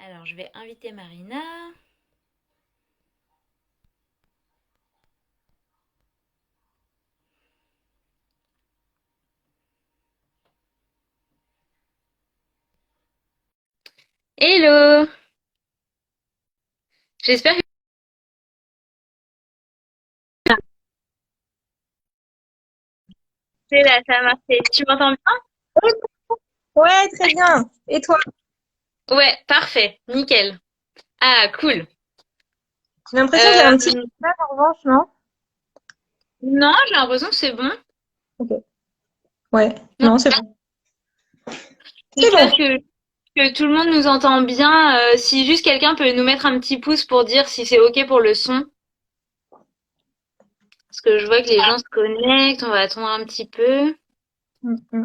Alors, je vais inviter Marina. Hello! J'espère que... C'est là, ça a marché. Tu m'entends bien? Ouais, très bien. Et toi? Ouais, parfait. Nickel. Ah, cool. J'ai l'impression qu'il y a un petit Euh, décalage en revanche, non? non, j'ai l'impression que c'est bon. Ok. Ouais, Non, non, c'est bon. C'est j'espère bon. que tout le monde nous entend bien. Si juste quelqu'un peut nous mettre un petit pouce pour dire si c'est OK pour le son. Parce que je vois que les gens se connectent. On va attendre un petit peu. Mm, mm.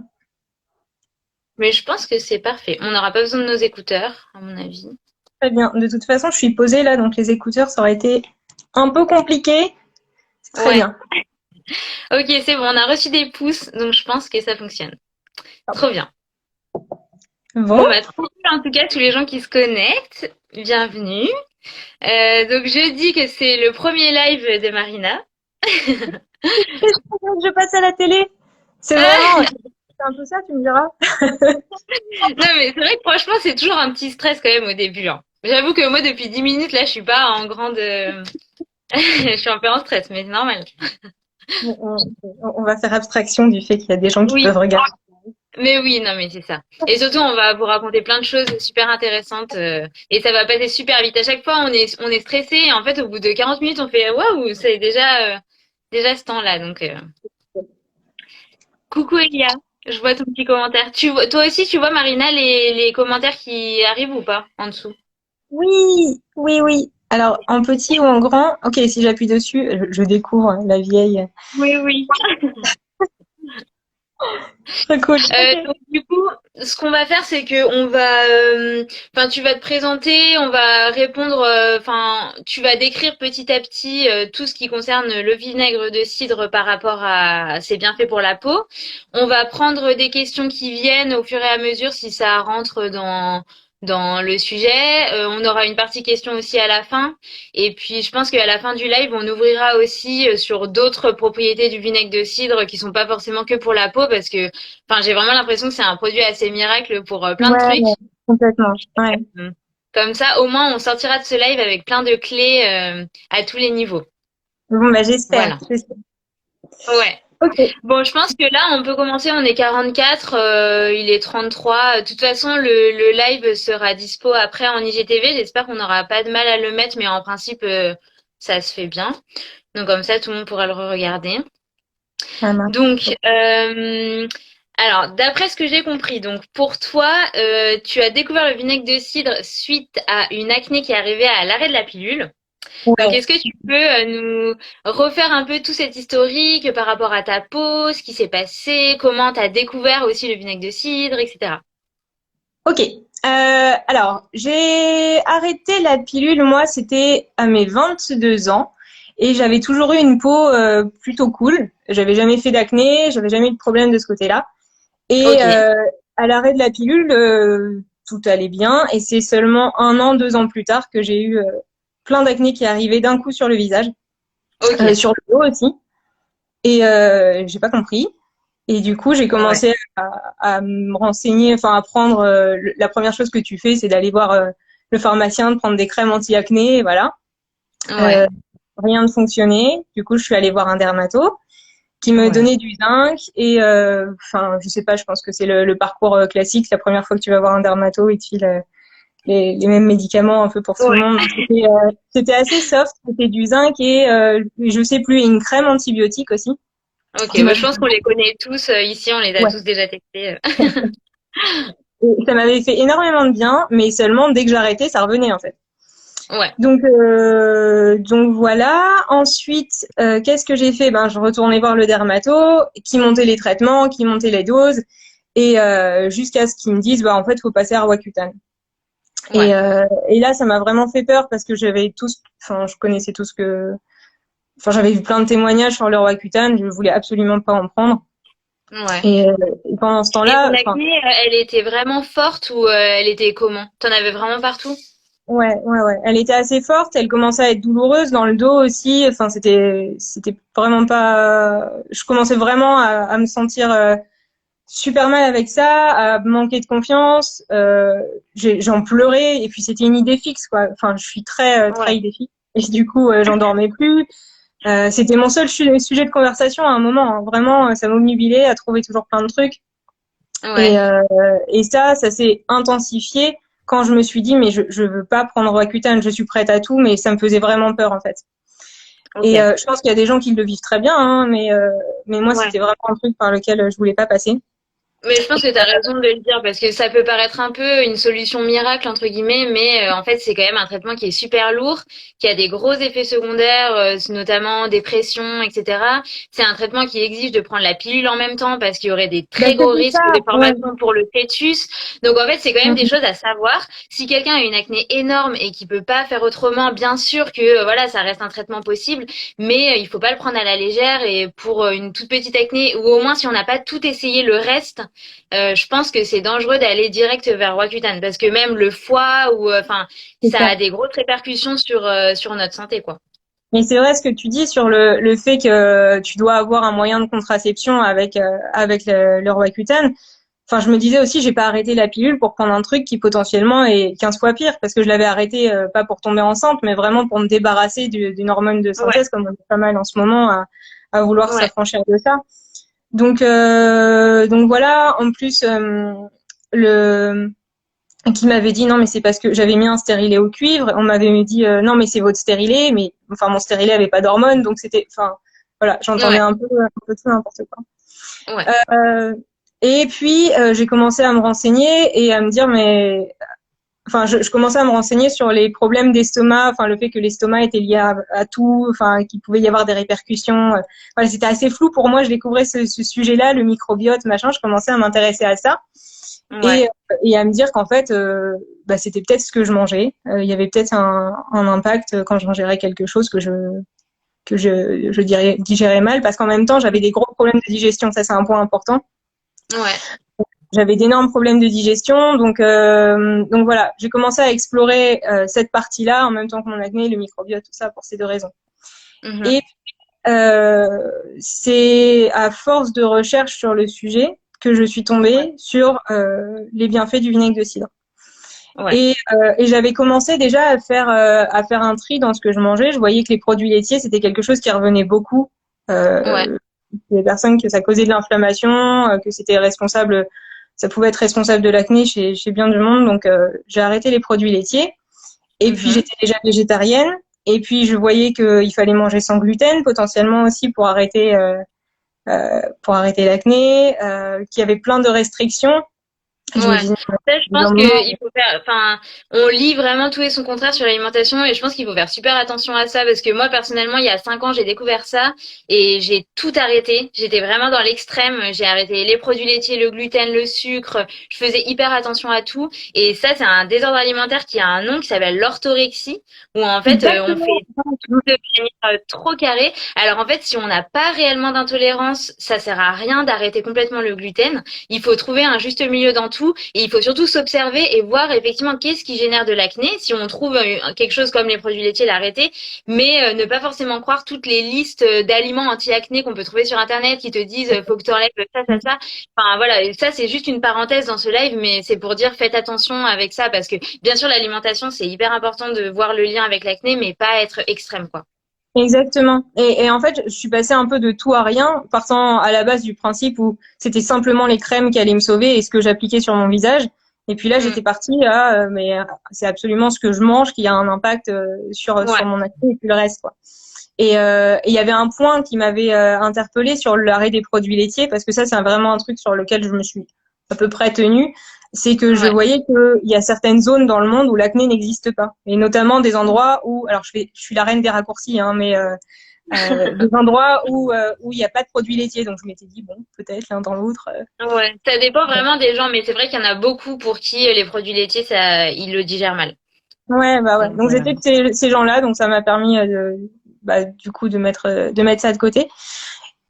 Mais je pense que c'est parfait. On n'aura pas besoin de nos écouteurs, à mon avis. Très bien. De toute façon, je suis posée là, donc les écouteurs, ça aurait été un peu compliqué. C'est très Ouais. bien. OK, c'est bon. On a reçu des pouces, donc je pense que ça fonctionne. Trop bien. Bon, Bon. bah, trop cool, en tout cas, tous les gens qui se connectent. Bienvenue. Donc, je dis que c'est le premier live de Marina. Je passe à la télé. C'est Ah, vraiment, c'est un peu ça, tu me diras. non, mais c'est vrai que franchement, c'est toujours un petit stress quand même au début, hein. J'avoue que moi, depuis 10 minutes, là, je suis pas en grande... je suis un peu en stress, mais c'est normal. On va faire abstraction du fait qu'il y a des gens qui Oui, peuvent regarder. mais oui, non, mais c'est ça. Et surtout, on va vous raconter plein de choses super intéressantes et ça va passer super vite. À chaque fois, on est stressé et en fait, au bout de 40 minutes, on fait waouh, c'est déjà ce temps-là. Donc, coucou Elia, je vois ton petit commentaire. Toi aussi, tu vois Marina les commentaires qui arrivent ou pas en dessous? Oui, oui, oui. Alors, en petit ou en grand? Ok, si j'appuie dessus, je découvre la vieille. Oui, oui. Très cool. Ok. Donc du coup, ce qu'on va faire, c'est que enfin, tu vas te présenter, on va répondre, enfin, tu vas décrire petit à petit tout ce qui concerne le vinaigre de cidre par rapport à ses bienfaits pour la peau. On va prendre des questions qui viennent au fur et à mesure si ça rentre dans le sujet. On aura une partie questions aussi à la fin. Et puis, je pense qu'à la fin du live, on ouvrira aussi sur d'autres propriétés du vinaigre de cidre qui sont pas forcément que pour la peau parce que enfin, j'ai vraiment l'impression que c'est un produit assez miracle pour plein de Ouais, trucs. complètement. Ouais. Mm. Comme ça, au moins, on sortira de ce live avec plein de clés à tous les niveaux. Bon, bah, j'espère. Voilà. J'espère. Ouais. Ok. Bon, je pense que là, on peut commencer. On est 44, il est 33. De toute façon, le live sera dispo après en IGTV. J'espère qu'on n'aura pas de mal à le mettre, mais en principe, ça se fait bien. Donc comme ça, tout le monde pourra le re-regarder. Ça marche. Donc, alors, d'après ce que j'ai compris, donc pour toi, tu as découvert le vinaigre de cidre suite à une acné qui est arrivée à l'arrêt de la pilule. Donc, Ouais. est-ce que tu peux nous refaire un peu tout cet historique par rapport à ta peau, ce qui s'est passé, comment tu as découvert aussi le vinaigre de cidre, etc. Ok. Alors, j'ai arrêté la pilule, moi, c'était à mes 22 ans. Et j'avais toujours eu une peau plutôt cool. J'avais jamais fait d'acné, j'avais jamais eu de problème de ce côté-là. Et Ok, à l'arrêt de la pilule, tout allait bien. Et c'est seulement un an, 2 ans plus tard que j'ai eu plein d'acné qui arrivait d'un coup sur le visage, ok. sur le dos aussi. Et j'ai pas compris. Et du coup, j'ai Ouais, commencé à me renseigner, enfin à prendre. La première chose que tu fais, c'est d'aller voir le pharmacien, de prendre des crèmes anti-acné, et voilà. ouais, Euh, Rien ne fonctionnait. Du coup, je suis allée voir un dermato qui me ouais. donnait du zinc et enfin, je sais pas, je pense que c'est le parcours classique. La première fois que tu vas voir un dermato, il te file les mêmes médicaments un peu pour tout le Ouais. monde. Donc, c'était assez soft. C'était du zinc et je sais plus, une crème antibiotique aussi Ok, qui bah, m'a je pense qu'on les connaît tous ici, on les a ouais. tous déjà testés. Et ça m'avait fait énormément de bien, mais seulement dès que j'arrêtais, ça revenait en fait. Ouais, Donc voilà. Ensuite, qu'est-ce que j'ai fait? Ben, je retournais voir le dermato, qui montait les traitements, qui montait les doses, et jusqu'à ce qu'ils me disent, bah en fait, faut passer à Roaccutane. ouais, Et là, ça m'a vraiment fait peur parce que enfin, je connaissais tout ce que, enfin, j'avais vu plein de témoignages sur le Roaccutane, je voulais absolument pas en prendre. ouais. Et, et pendant ce Et ton temps-là, enfin, acné, elle était vraiment forte ou elle était comment? T'en avais vraiment partout? Ouais. Elle était assez forte. Elle commençait à être douloureuse dans le dos aussi. Enfin, c'était vraiment pas. Je commençais vraiment à me sentir super mal avec ça, à manquer de confiance. J'en pleurais et puis c'était une idée fixe, quoi. Enfin, je suis très Ouais, idée fixe et du coup, j'en dormais plus. C'était mon seul sujet de conversation à un moment, hein. Vraiment, ça m'obnubilait à trouver toujours plein de trucs. ouais, Et, euh, et ça s'est intensifié quand je me suis dit, mais je veux pas prendre Roaccutane, je suis prête à tout, mais ça me faisait vraiment peur, en fait. Et ok. je pense qu'il y a des gens qui le vivent très bien, hein, mais moi, Ouais. c'était vraiment un truc par lequel je voulais pas passer. Mais je pense que tu as raison de le dire parce que ça peut paraître un peu une solution miracle entre guillemets, mais en fait c'est quand même un traitement qui est super lourd, qui a des gros effets secondaires, notamment dépression, etc. C'est un traitement qui exige de prendre la pilule en même temps parce qu'il y aurait des Bah, très gros c'était risques ça, de ouais. formation pour le fœtus. Donc en fait c'est quand même des Mhm. choses à savoir. Si quelqu'un a une acné énorme et qui peut pas faire autrement, bien sûr que voilà ça reste un traitement possible, mais il faut pas le prendre à la légère et pour une toute petite acné ou au moins si on n'a pas tout essayé le reste je pense que c'est dangereux d'aller direct vers Roaccutane parce que même le foie ou enfin C'est ça ça. a des grosses répercussions sur notre santé quoi. Mais c'est vrai ce que tu dis sur le fait que tu dois avoir un moyen de contraception avec le Roaccutane. Enfin, je me disais aussi, j'ai pas arrêté la pilule pour prendre un truc qui potentiellement est 15 fois pire, parce que je l'avais arrêté pas pour tomber enceinte, mais vraiment pour me débarrasser d'une hormone de Ouais, synthèse, comme on est pas mal en ce moment à vouloir ouais, s'affranchir de ça. Donc voilà. En plus, le qui m'avait dit non mais c'est parce que j'avais mis un stérilet au cuivre. On m'avait dit non mais c'est votre stérilet, mais enfin mon stérilet avait pas d'hormones, donc c'était, enfin voilà, j'entendais ouais, un peu tout n'importe quoi. ouais, Euh, et puis j'ai commencé à me renseigner et à me dire mais enfin je commençais à me renseigner sur les problèmes d'estomac, enfin le fait que l'estomac était lié à tout, enfin qu'il pouvait y avoir des répercussions. Voilà, c'était assez flou pour moi. Je découvrais ce sujet-là, le microbiote, machin. Je commençais à m'intéresser à ça ouais. et, et à me dire qu'en fait, bah, c'était peut-être ce que je mangeais. Il y avait peut-être un impact quand je mangerais quelque chose que je digérais mal, parce qu'en même temps, j'avais des gros problèmes de digestion. Ça, c'est un point important. Ouais. J'avais d'énormes problèmes de digestion, donc voilà, j'ai commencé à explorer cette partie-là en même temps que mon acné, le microbiote, tout ça, pour ces deux raisons. Mhm. Et c'est à force de recherche sur le sujet que je suis Ouais. tombée sur les bienfaits du vinaigre de cidre. Ouais. Et j'avais commencé déjà à faire un tri dans ce que je mangeais. Je voyais que les produits laitiers, c'était quelque chose qui revenait beaucoup. Ouais. Les personnes que ça causait de l'inflammation, que c'était responsable, ça pouvait être responsable de l'acné chez bien du monde. Donc j'ai arrêté les produits laitiers. Et puis Mhm. j'étais déjà végétarienne. Et puis je voyais qu'il fallait manger sans gluten potentiellement aussi pour arrêter l'acné, qu'il y avait plein de restrictions. Et je me Ouais. disais, Ça, je au bout d'un pense moment, qu'il faut faire, enfin, on lit vraiment tout et son contraire sur l'alimentation et je pense qu'il faut faire super attention à ça parce que moi, personnellement, il y a 5 ans, j'ai découvert ça et j'ai tout arrêté. J'étais vraiment dans l'extrême. J'ai arrêté les produits laitiers, le gluten, le sucre. Je faisais hyper attention à tout. Et ça, c'est un désordre alimentaire qui a un nom qui s'appelle l'orthorexie où en fait, on exactement. fait tout de manière trop carrée. Alors en fait, si on n'a pas réellement d'intolérance, ça sert à rien d'arrêter complètement le gluten. Il faut trouver un juste milieu dans tout et il faut surtout s'observer et voir effectivement qu'est-ce qui génère de l'acné. Si on trouve quelque chose comme les produits laitiers, l'arrêter, mais ne pas forcément croire toutes les listes d'aliments anti-acné qu'on peut trouver sur Internet qui te disent faut que tu enlèves ça, ça, ça. Enfin voilà, et ça c'est juste une parenthèse dans ce live, mais c'est pour dire faites attention avec ça parce que bien sûr l'alimentation c'est hyper important de voir le lien avec l'acné, mais pas être extrême quoi. Exactement. Et en fait, je suis passée un peu de tout à rien, partant à la base du principe où c'était simplement les crèmes qui allaient me sauver et ce que j'appliquais sur mon visage. Et puis là, Mm. j'étais partie à, mais c'est absolument ce que je mange qui a un impact sur Ouais. mon acné et puis le reste, quoi. Et il y avait un point qui m'avait interpellée sur l'arrêt des produits laitiers, parce que ça, c'est vraiment un truc sur lequel je me suis à peu près tenue. C'est que je Ouais. voyais qu'il y a certaines zones dans le monde où l'acné n'existe pas. Et notamment des endroits où, alors je suis la reine des raccourcis, hein, mais des endroits où il n'y a pas de produits laitiers. Donc je m'étais dit, bon, peut-être l'un dans l'autre. Ouais, ça dépend vraiment des gens, mais c'est vrai qu'il y en a beaucoup pour qui les produits laitiers, ça, ils le digèrent mal. Ouais, bah ouais. Donc, Donc j'étais de ces gens-là, donc ça m'a permis bah, du coup de mettre ça de côté.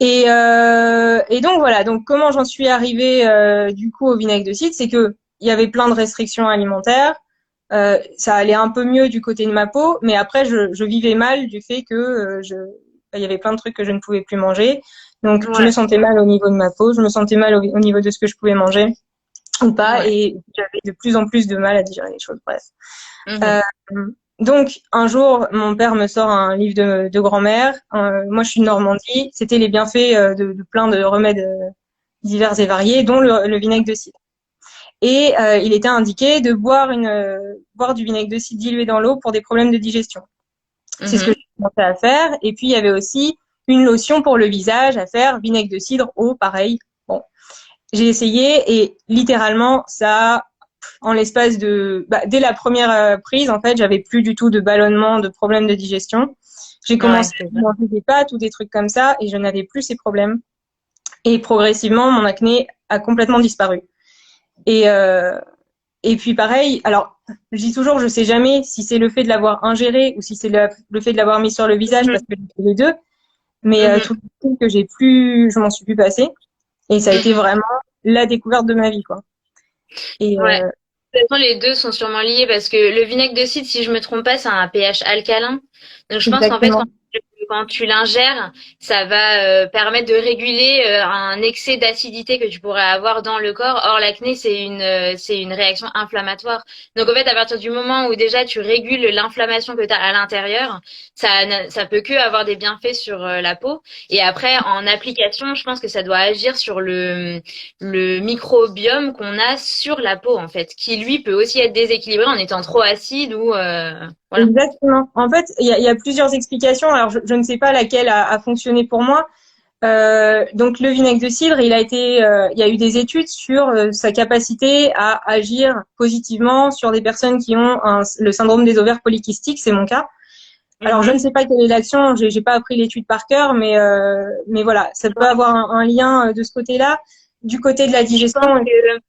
Et donc voilà, donc comment j'en suis arrivée du coup au vinaigre de cidre, c'est que il y avait plein de restrictions alimentaires. Ça allait un peu mieux du côté de ma peau, mais après je vivais mal du fait que il y avait plein de trucs que je ne pouvais plus manger. Donc je me Ouais, sentais mal au niveau de ma peau, je me sentais mal au niveau de ce que je pouvais manger ou pas, ouais. et j'avais de plus en plus de mal à digérer les choses. Bref. Mhm. Euh, donc un jour, mon père me sort un livre de grand-mère. Moi, je suis de Normandie. C'était les bienfaits de plein de remèdes divers et variés, dont le vinaigre de cidre. Et il était indiqué de boire du vinaigre de cidre dilué dans l'eau pour des problèmes de digestion. C'est ce que Mhm. j'ai commencé à faire. Et puis il y avait aussi une lotion pour le visage à faire, vinaigre de cidre, eau, pareil. Bon, j'ai essayé et littéralement ça, en l'espace de, dès la première prise, en fait, j'avais plus du tout de ballonnement, de problèmes de digestion. J'ai Ouais, commencé c'est à ça. manger des pâtes ou des trucs comme ça et je n'avais plus ces problèmes. Et progressivement, mon acné a complètement disparu. Et et puis pareil, alors je dis toujours, je sais jamais si c'est le fait de l'avoir ingéré ou si c'est le fait de l'avoir mis sur le visage parce Mhm. que j'ai fait les deux. Mais Mhm. tout le temps que je m'en suis plus passée. Et ça a été Mhm. vraiment la découverte de ma vie, quoi. Et Ouais. De toute façon, les deux sont sûrement liés parce que le vinaigre de cidre, si je me trompe pas, c'est un pH alcalin. Donc, je pense qu'en fait, exactement. quand tu l'ingères, ça va permettre de réguler un excès d'acidité que tu pourrais avoir dans le corps. Or, l'acné, c'est une réaction inflammatoire. Donc, en fait, à partir du moment où déjà tu régules l'inflammation que tu as à l'intérieur, ça peut que avoir des bienfaits sur la peau. Et après, en application, je pense que ça doit agir sur le microbiome qu'on a sur la peau, en fait, qui lui peut aussi être déséquilibré en étant trop acide ou voilà. Exactement. En fait, il y a plusieurs explications. Alors, je ne sais pas laquelle a fonctionné pour moi. Donc, le vinaigre de cidre, il y a eu des études sur sa capacité à agir positivement sur des personnes qui ont le syndrome des ovaires polykystiques. C'est mon cas. Alors, je ne Mhm. sais pas quelle est l'action. J'ai pas appris l'étude par cœur, mais voilà, ça peut avoir un lien de ce côté-là. Du côté de la Je pense digestion, que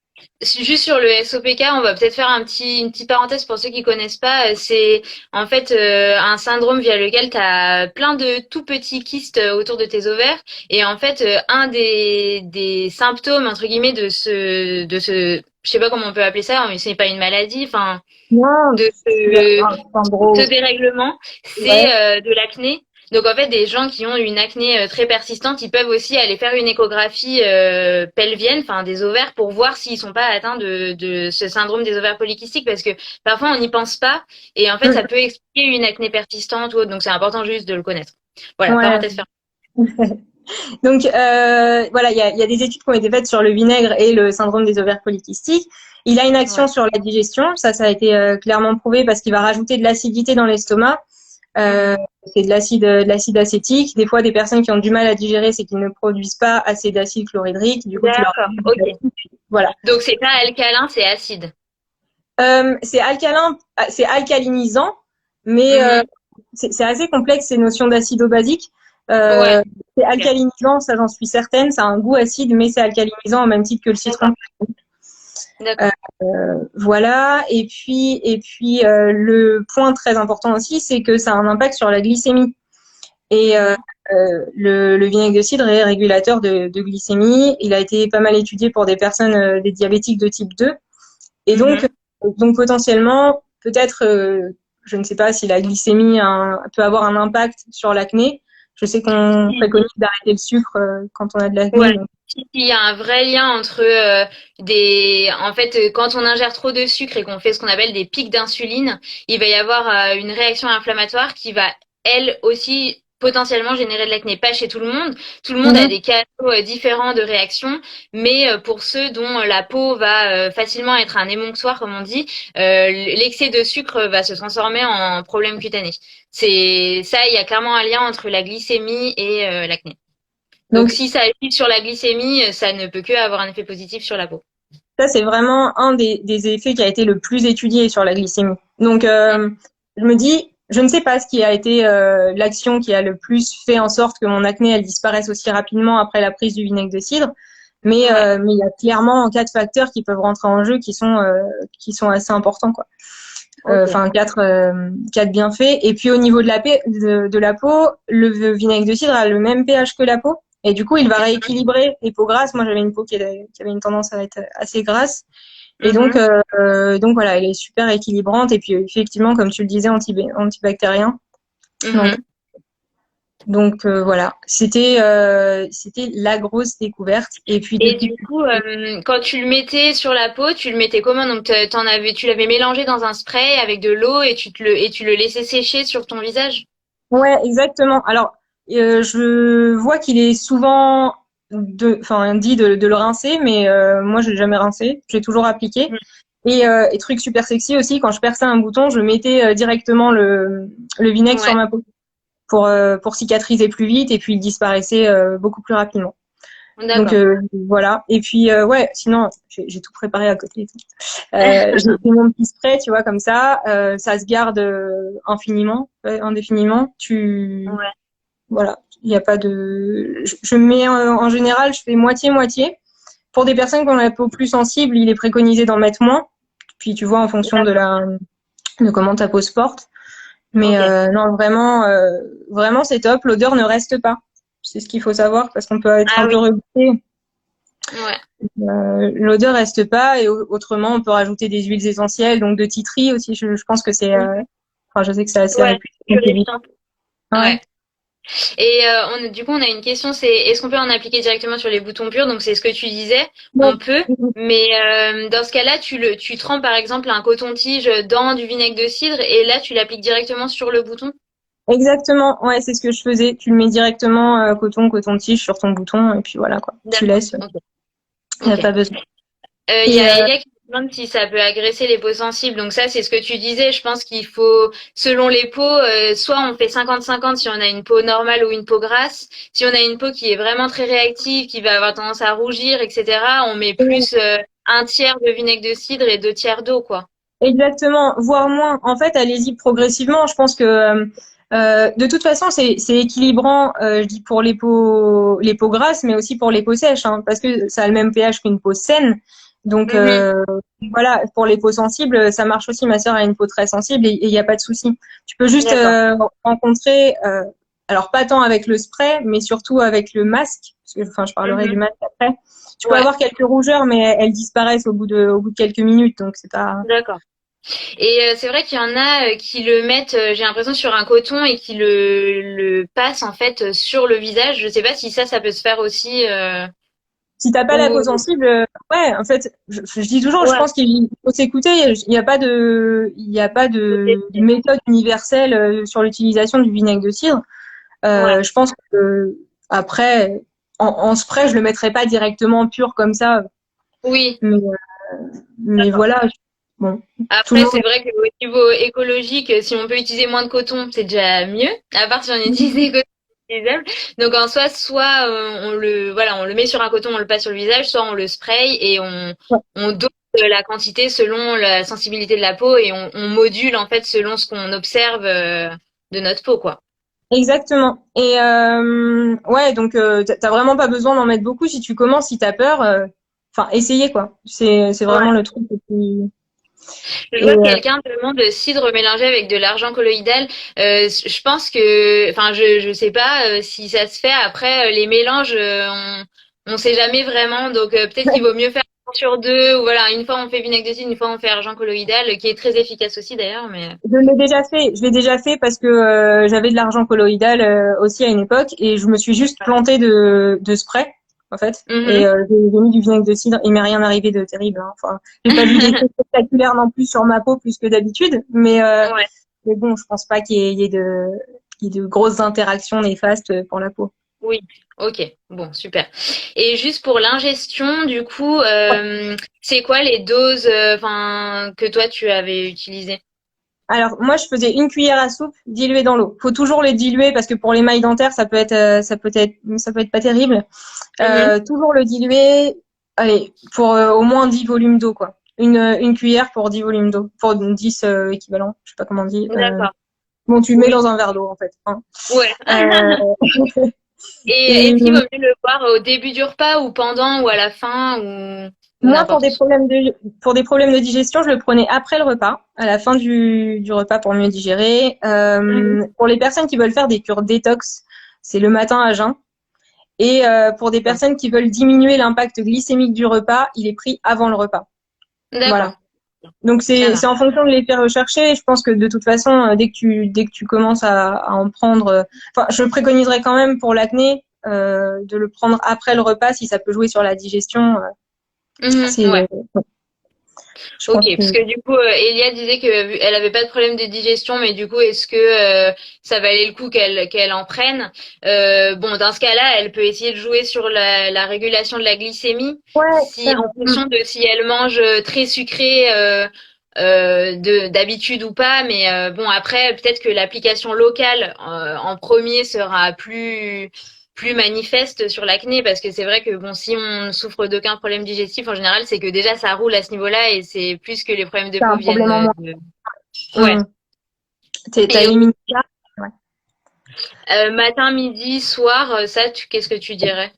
juste sur le SOPK, on va peut-être faire une petite parenthèse pour ceux qui connaissent pas. C'est en fait un syndrome via lequel tu as plein de tout petits kystes autour de tes ovaires. Et en fait, un des symptômes, entre guillemets, de ce, je sais pas comment on peut appeler ça, mais c'est pas une maladie, enfin, non, de en ce gros, dérèglement, c'est ouais. de l'acné. Donc en fait, des gens qui ont une acné très persistante, ils peuvent aussi aller faire une échographie pelvienne, enfin des ovaires, pour voir s'ils sont pas atteints de ce syndrome des ovaires polykystiques, parce que parfois on n'y pense pas, et en fait ça peut expliquer une acné persistante ou autre. Donc c'est important juste de le connaître. Voilà, Ouais. parenthèse fermée. Donc voilà, il y a des études qui ont été faites sur le vinaigre et le syndrome des ovaires polykystiques. Il a une action Ouais. sur la digestion, ça a été clairement prouvé parce qu'il va rajouter de l'acidité dans l'estomac. Euh, Mhm. c'est de l'acide acétique. Des fois, des personnes qui ont du mal à digérer, c'est qu'ils ne produisent pas assez d'acide chlorhydrique. Du coup, tu leur D'accord, rajoutes de ok. l'acide. Voilà. Donc c'est pas alcalin, c'est acide. C'est alcalin, c'est alcalinisant, mais Mhm. c'est assez complexe ces notions d'acido-basique. Ouais, Euh, c'est ok. alcalinisant, ça j'en suis certaine. Ça a un goût acide, mais c'est alcalinisant au même titre que le citron. D'accord, Euh, d'accord. voilà. Et puis le point très important aussi, c'est que ça a un impact sur la glycémie. Et Mhm. le vinaigre de cidre est régulateur de glycémie. Il a été pas mal étudié pour des personnes, des diabétiques de type 2. Et Mhm. donc potentiellement, peut-être, je ne sais pas si la glycémie peut avoir un impact sur l'acné. Je sais qu'on préconise d'arrêter le sucre quand on a de l'acné. Ouais. Donc, Il y a un vrai lien entre en fait, quand on ingère trop de sucre et qu'on fait ce qu'on appelle des pics d'insuline, il va y avoir une réaction inflammatoire qui va, elle aussi, potentiellement générer de l'acné. Pas chez tout le monde. Tout le monde a mhm, des canaux différents de réaction, mais pour ceux dont la peau va facilement être un émonctoire, comme on dit, l'excès de sucre va se transformer en problème cutané. C'est ça, il y a clairement un lien entre la glycémie et l'acné. Donc, donc si ça agit sur la glycémie, ça ne peut que avoir un effet positif sur la peau. ça, c'est vraiment un des effets qui a été le plus étudié sur la glycémie. Donc, je me dis, je ne sais pas ce qui a été l'action qui a le plus fait en sorte que mon acné elle disparaisse aussi rapidement après la prise du vinaigre de cidre, Ouais. mais il y a clairement quatre facteurs qui peuvent rentrer en jeu qui sont assez importants, quoi. Ok. Enfin, quatre bienfaits. Et puis au niveau de la peau, le vinaigre de cidre a le même pH que la peau. Et du coup, il va rééquilibrer les peaux grasses. Moi, j'avais une peau qui avait une tendance à être assez grasse. Et donc voilà, elle est super équilibrante. Et puis effectivement, comme tu le disais, antibactérien. Donc, Mhm. voilà, c'était la grosse découverte. Et puis Et depuis, du coup, quand tu le mettais sur la peau, tu le mettais comment? Donc, tu l'avais mélangé dans un spray avec de l'eau et tu le laissais sécher sur ton visage? ouais, exactement. Alors, je vois qu'il est souvent dit de le rincer, mais moi, je l'ai jamais rincé. J'ai toujours appliqué. Mhm. Et truc super sexy aussi, quand je perçais un bouton, je mettais directement le vinaigre sur Ouais, ma peau pour cicatriser plus vite et puis il disparaissait beaucoup plus rapidement. Donc d'accord. voilà. Et puis ouais, sinon j'ai tout préparé à côté et tout. J'ai fait mon petit spray, tu vois, comme ça se garde infiniment, indéfiniment. Ouais. Voilà, il n'y a pas de. Je mets en général, je fais moitié-moitié. Pour des personnes qui ont la peau plus sensible, il est préconisé d'en mettre moins. Puis tu vois en fonction de comment ta peau se porte. Mais Ok. non, vraiment c'est top. L'odeur ne reste pas. C'est ce qu'il faut savoir parce qu'on peut être Ah un peu oui. rebuté. Ouais. L'odeur reste pas et autrement on peut rajouter des huiles essentielles, donc de tea tree aussi. Je pense que c'est, Mhm. enfin je sais que c'est assez Ouais. réputé. Purifiant. Ouais. Ouais. Et du coup, on a une question, c'est est-ce qu'on peut en appliquer directement sur les boutons purs? Donc c'est ce que tu disais, Ouais. on peut. Mais dans ce cas-là, tu trempes par exemple un coton-tige dans du vinaigre de cidre et là tu l'appliques directement sur le bouton. Exactement. Ouais, c'est ce que je faisais. Tu le mets directement coton-tige sur ton bouton et puis voilà quoi. Tu D'accord. laisses. Ok. Il n'y a Ok. pas besoin. Il y Et a Elia qui me demande si ça peut agresser les peaux sensibles. Donc ça, c'est ce que tu disais. Je pense qu'il faut, selon les peaux, soit on fait 50-50 si on a une peau normale ou une peau grasse. Si on a une peau qui est vraiment très réactive, qui va avoir tendance à rougir, etc., on met plus un tiers de vinaigre de cidre et deux tiers d'eau, quoi. exactement, voire moins. En fait, allez-y progressivement. Je pense que de toute façon, c'est équilibrant. Je dis pour les peaux grasses, mais aussi pour les peaux sèches, hein, parce que ça a le même pH qu'une peau saine. Donc Mhm. voilà, pour les peaux sensibles, ça marche aussi. Ma sœur a une peau très sensible et il n'y a pas de souci. Tu peux juste D'accord. rencontrer, alors pas tant avec le spray, mais surtout avec le masque. Parce que, enfin, je parlerai du Mhm. masque après. Tu peux Ouais, avoir quelques rougeurs, mais elles disparaissent au bout de quelques minutes, donc c'est pas. d'accord. Et c'est vrai qu'il y en a qui le mettent, j'ai l'impression, sur un coton et qui le passent en fait sur le visage. Je sais pas si ça peut se faire aussi. Si t'as pas la peau Ou sensible, ouais, en fait, je dis toujours, je ouais. pense qu'il faut s'écouter. Il n'y a pas de méthode universelle sur l'utilisation du vinaigre de cidre. Ouais. Je pense que après, en spray, je le mettrai pas directement pur comme ça, Oui, mais, mais d'accord. voilà. Bon, tout le Après, monde. c'est vrai qu'au niveau écologique, si on peut utiliser moins de coton, c'est déjà mieux. À part si on utilise des cotons utilisables. Donc en soi, soit on le met sur un coton, on le passe sur le visage, soit on le spray et on dose la quantité selon la sensibilité de la peau et on module en fait selon ce qu'on observe de notre peau, quoi. Exactement. Et ouais, donc t'as vraiment pas besoin d'en mettre beaucoup si tu commences, si t'as peur. Enfin, essayez quoi. C'est Ouais. vraiment le truc le plus. Je Et vois quelqu'un demande cidre mélangé avec de l'argent colloïdal. Je pense que, enfin, je sais pas si ça se fait. Après, les mélanges, on sait jamais vraiment. Donc peut-être qu'il vaut mieux faire un sur deux. Ou voilà, une fois on fait vinaigre de cidre, une fois on fait argent colloïdal, qui est très efficace aussi d'ailleurs. Mais je l'ai déjà fait. Je l'ai déjà fait parce que j'avais de l'argent colloïdal aussi à une époque et je me suis juste plantée de spray en fait. Et Mhm. j'ai mis du vinaigre de cidre. Il m'est rien arrivé de terrible, hein. Enfin, j'ai pas vu d'effet spectaculaire non plus sur ma peau plus que d'habitude. Ouais. Mais bon, je pense pas qu'il y ait de grosses interactions néfastes pour la peau. Oui. Ok. Bon, super. Et juste pour l'ingestion, du coup, c'est quoi les doses, enfin, que toi tu avais utilisées? Alors moi je faisais une cuillère à soupe diluée dans l'eau. Faut toujours les diluer parce que pour les mailles dentaires ça peut être pas terrible. Mhm. Toujours le diluer. Allez pour au moins 10 volumes d'eau quoi. Une cuillère pour 10 volumes d'eau pour 10 équivalents. Je sais pas comment on dit. D'accord. Bon tu le mets Oui. dans un verre d'eau en fait, hein. Ouais. Euh, Et et est-ce qu'il vaut mieux le boire au début du repas ou pendant ou à la fin ou moi pour n'importe? pour des problèmes de digestion je le prenais après le repas, à la fin du repas pour mieux digérer. Mhm. Pour les personnes qui veulent faire des cures détox, c'est le matin à jeun. Et pour des personnes qui veulent diminuer l'impact glycémique du repas, il est pris avant le repas. Voilà. D'accord. Donc Ça c'est marche. en fonction de l'effet recherché. Je pense que de toute façon, dès que tu commences à en prendre, enfin, je préconiserais quand même pour l'acné de le prendre après le repas si ça peut jouer sur la digestion. C'est, Ouais. je Ok, pense que parce que du coup, Elia disait que elle avait pas de problème de digestion, mais du coup, est-ce que ça valait le coup qu'elle en prenne? Bon, dans ce cas-là, elle peut essayer de jouer sur la régulation de la glycémie, ouais, si faire. en fonction de si elle mange très sucré de d'habitude ou pas. Mais bon, après, peut-être que l'application locale en premier sera plus manifeste sur l'acné parce que c'est vrai que bon si on ne souffre d'aucun problème digestif en général c'est que déjà ça roule à ce niveau-là et c'est plus que les problèmes de T'as peau un viennent problème en moins. de ouais. Hum. T'as Et éliminé ça. Ouais. matin, midi, soir, ça qu'est-ce que tu dirais?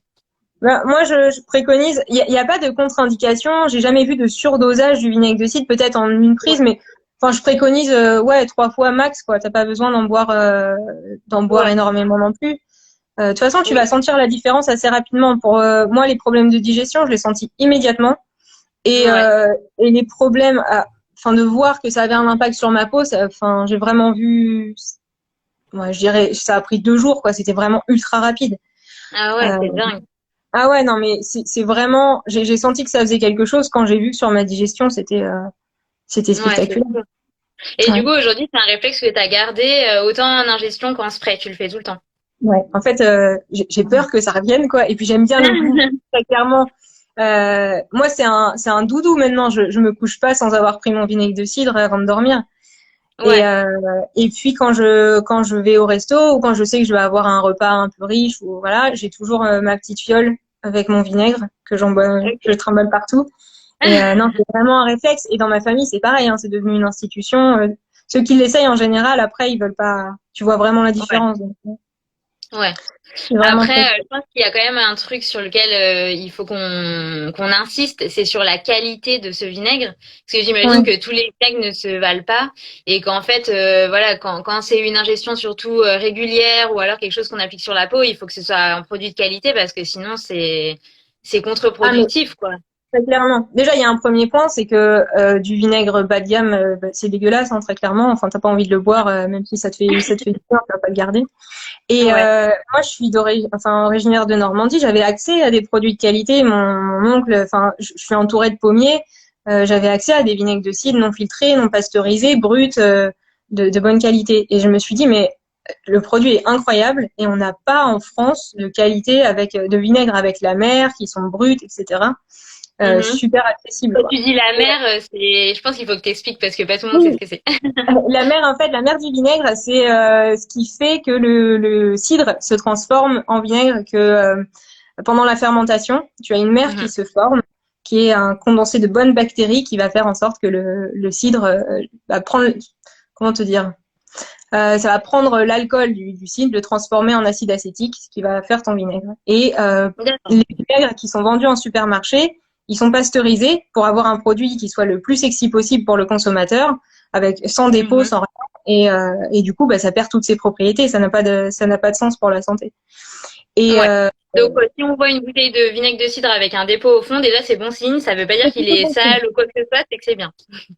Ben, moi, je préconise. Il y a pas de contre-indication. J'ai jamais vu de surdosage du vinaigre de cidre, peut-être en une prise, mais enfin, je préconise ouais 3 fois max quoi. T'as pas besoin d'en boire Ouais. énormément non plus. De toute façon, tu vas Oui. sentir la différence assez rapidement. Pour moi, les problèmes de digestion, je les sentis immédiatement. Ouais. Et les problèmes, enfin, de voir que ça avait un impact sur ma peau, enfin, j'ai vraiment vu. Moi, je dirais, ça a pris 2 jours, quoi. C'était vraiment ultra rapide. Ah ouais, Euh, c'est dingue. ah ouais, non, mais c'est vraiment. J'ai senti que ça faisait quelque chose quand j'ai vu que sur ma digestion, c'était Ouais, c'est spectaculaire. cool. Et du Ouais. coup, aujourd'hui, c'est un réflexe que tu as gardé autant en ingestion qu'en spray, tu le fais tout le temps. Ouais. En fait, j'ai peur que ça revienne, quoi. Et puis j'aime bien le goût, très clairement. Moi, c'est un doudou maintenant. Je me couche pas sans avoir pris mon vinaigre de cidre avant de dormir. Et, Ouais. et puis quand je vais au resto ou quand je sais que je vais avoir un repas un peu riche ou voilà, j'ai toujours ma petite fiole avec mon vinaigre que je Ok. trimballe partout. Et non, c'est vraiment un réflexe. Et dans ma famille, c'est pareil, hein, c'est devenu une institution. Ceux qui l'essayent en général, après, ils veulent pas. Tu vois vraiment la Ouais. différence. Donc, Ouais. c'est vraiment Après, très. je pense qu'il y a quand même un truc sur lequel il faut qu'on insiste, c'est sur la qualité de ce vinaigre, parce que j'imagine Ouais. que tous les vinaigres ne se valent pas et qu'en fait, voilà, quand c'est une ingestion surtout régulière ou alors quelque chose qu'on applique sur la peau, il faut que ce soit un produit de qualité parce que sinon c'est Ah mais contre-productif, quoi. très clairement. Déjà, il y a un premier point, c'est que du vinaigre bas de gamme, bah, c'est dégueulasse, hein, très clairement. Enfin, t'as pas envie de le boire, même si ça te fait du bien, tu vas pas le garder. Et Ouais. moi, je suis originaire de Normandie. J'avais accès à des produits de qualité. Mon oncle, enfin, je suis entourée de pommiers. J'avais accès à des vinaigres de cidre non filtrés, non pasteurisés, bruts, de bonne qualité. Et je me suis dit, mais le produit est incroyable et on n'a pas en France de qualité avec de vinaigre avec la mer qui sont bruts, etc. Mhm. Super accessible, Quand quoi. tu dis la mer, je pense qu'il faut que tu expliques parce que pas tout le monde sait ce Oui, que c'est. la mer, en fait, la mer du vinaigre, c'est ce qui fait que le cidre se transforme en vinaigre, que pendant la fermentation, tu as une mer qui Mhm. se forme, qui est un condensé de bonnes bactéries qui va faire en sorte que le cidre va prendre, comment te dire, ça va prendre l'alcool du cidre, le transformer en acide acétique, ce qui va faire ton vinaigre. Et D'accord. les vinaigres qui sont vendus en supermarché, ils sont pasteurisés pour avoir un produit qui soit le plus sexy possible pour le consommateur, avec sans dépôt, Mhm. sans rien. Et du coup, bah, ça perd toutes ses propriétés. Ça n'a pas de sens pour la santé. Et Ouais. Donc, si on voit une bouteille de vinaigre de cidre avec un dépôt au fond, déjà c'est bon signe. Ça veut pas dire c'est qu'il plutôt est bon signe. sale ou quoi que ce soit, c'est que c'est bien.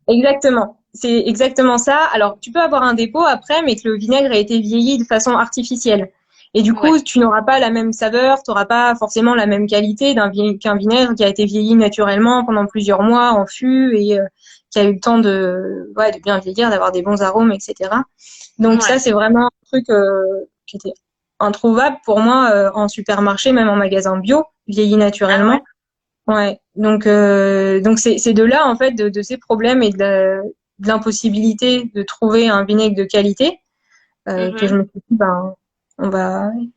Exactement. C'est exactement ça. Alors, tu peux avoir un dépôt après, mais que le vinaigre a été vieilli de façon artificielle. Et du Ouais. coup, tu n'auras pas la même saveur, tu n'auras pas forcément la même qualité qu'un vinaigre qui a été vieilli naturellement pendant plusieurs mois en fût et qui a eu le temps de bien vieillir, d'avoir des bons arômes, etc. Donc ça, Ouais. c'est vraiment un truc qui était introuvable pour moi en supermarché, même en magasin bio, vieilli Ah ouais. naturellement. Ouais, donc c'est de là en fait de ces problèmes et de l'impossibilité de trouver un vinaigre de qualité que je Mhm. me suis dit ben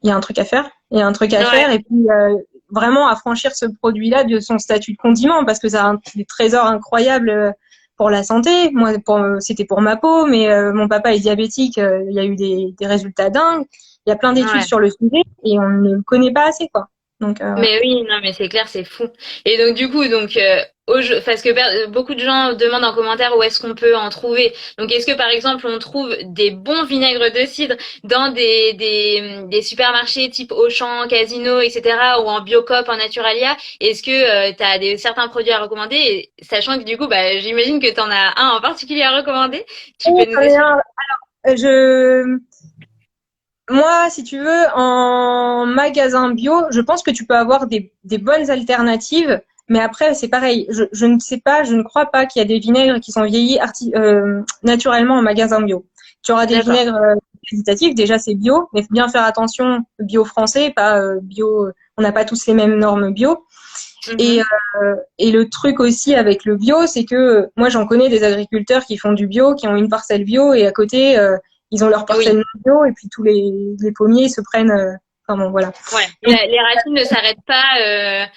il y a un truc à faire, il y a un truc à Ouais. faire et puis vraiment affranchir ce produit-là de son statut de condiment parce que ça a des trésors incroyables pour la santé. Moi c'était pour ma peau, mais mon papa est diabétique, il y a eu des résultats dingues. Il y a plein d'études Ouais. sur le sujet et on ne le connaît pas assez quoi. Donc ouais. Mais oui, non, mais c'est clair, c'est fou. Et donc du coup, donc parce que beaucoup de gens demandent en commentaire où est-ce qu'on peut en trouver. Donc, est-ce que par exemple on trouve des bons vinaigres de cidre dans des supermarchés type Auchan, Casino, etc. ou en Biocoop, en Naturalia? Est-ce que tu as certains produits à recommander? Et sachant que du coup, bah, j'imagine que tu en as un en particulier à recommander. Tu peux nous J'en ai expliquer? un. Je Moi, si tu veux, en magasin bio, je pense que tu peux avoir des bonnes alternatives. Mais après, c'est pareil. Je ne sais pas, je ne crois pas qu'il y a des vinaigres qui sont vieillis naturellement en magasin bio. Tu auras des D'accord. vinaigres qualitatifs. Déjà, c'est bio, mais faut bien faire attention. Bio français, pas bio. On n'a pas tous les mêmes normes bio. Et, Mhm. et le truc aussi avec le bio, c'est que moi, j'en connais des agriculteurs qui font du bio, qui ont une parcelle bio, et à côté, ils ont leur parcelle Oui. non bio, et puis tous les pommiers se prennent. Enfin bon, voilà. Ouais, Donc, les racines ne s'arrêtent pas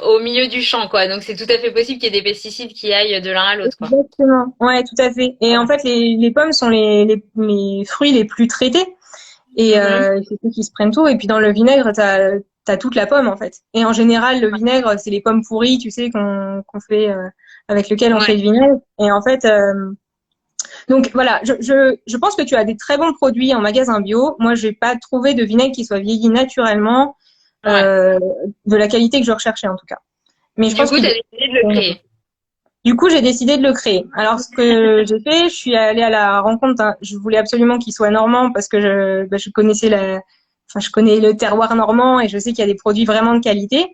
au milieu du champ, quoi. Donc c'est tout à fait possible qu'il y ait des pesticides qui aillent de l'un à l'autre, quoi. exactement. Ouais, tout à fait. Et en fait, les pommes sont les fruits les plus traités. Et Mhm. c'est ceux qui se prennent tout. Et puis dans le vinaigre, t'as toute la pomme en fait. Et en général, le vinaigre, c'est les pommes pourries, tu sais, qu'on fait avec lequel on fait Ouais, le vinaigre. Et en fait, donc voilà, je pense que tu as des très bons produits en magasin bio. Moi, je n'ai pas trouvé de vinaigre qui soit vieilli naturellement, ouais. euh, de la qualité que je recherchais en tout cas. Mais je Du pense coup, qu'il tu as doit. décidé de le créer. Du coup, j'ai décidé de le créer. Alors, ce que j'ai fait, je suis allée à la rencontre. Je voulais absolument qu'il soit normand parce que je connaissais enfin, je connais le terroir normand et je sais qu'il y a des produits vraiment de qualité.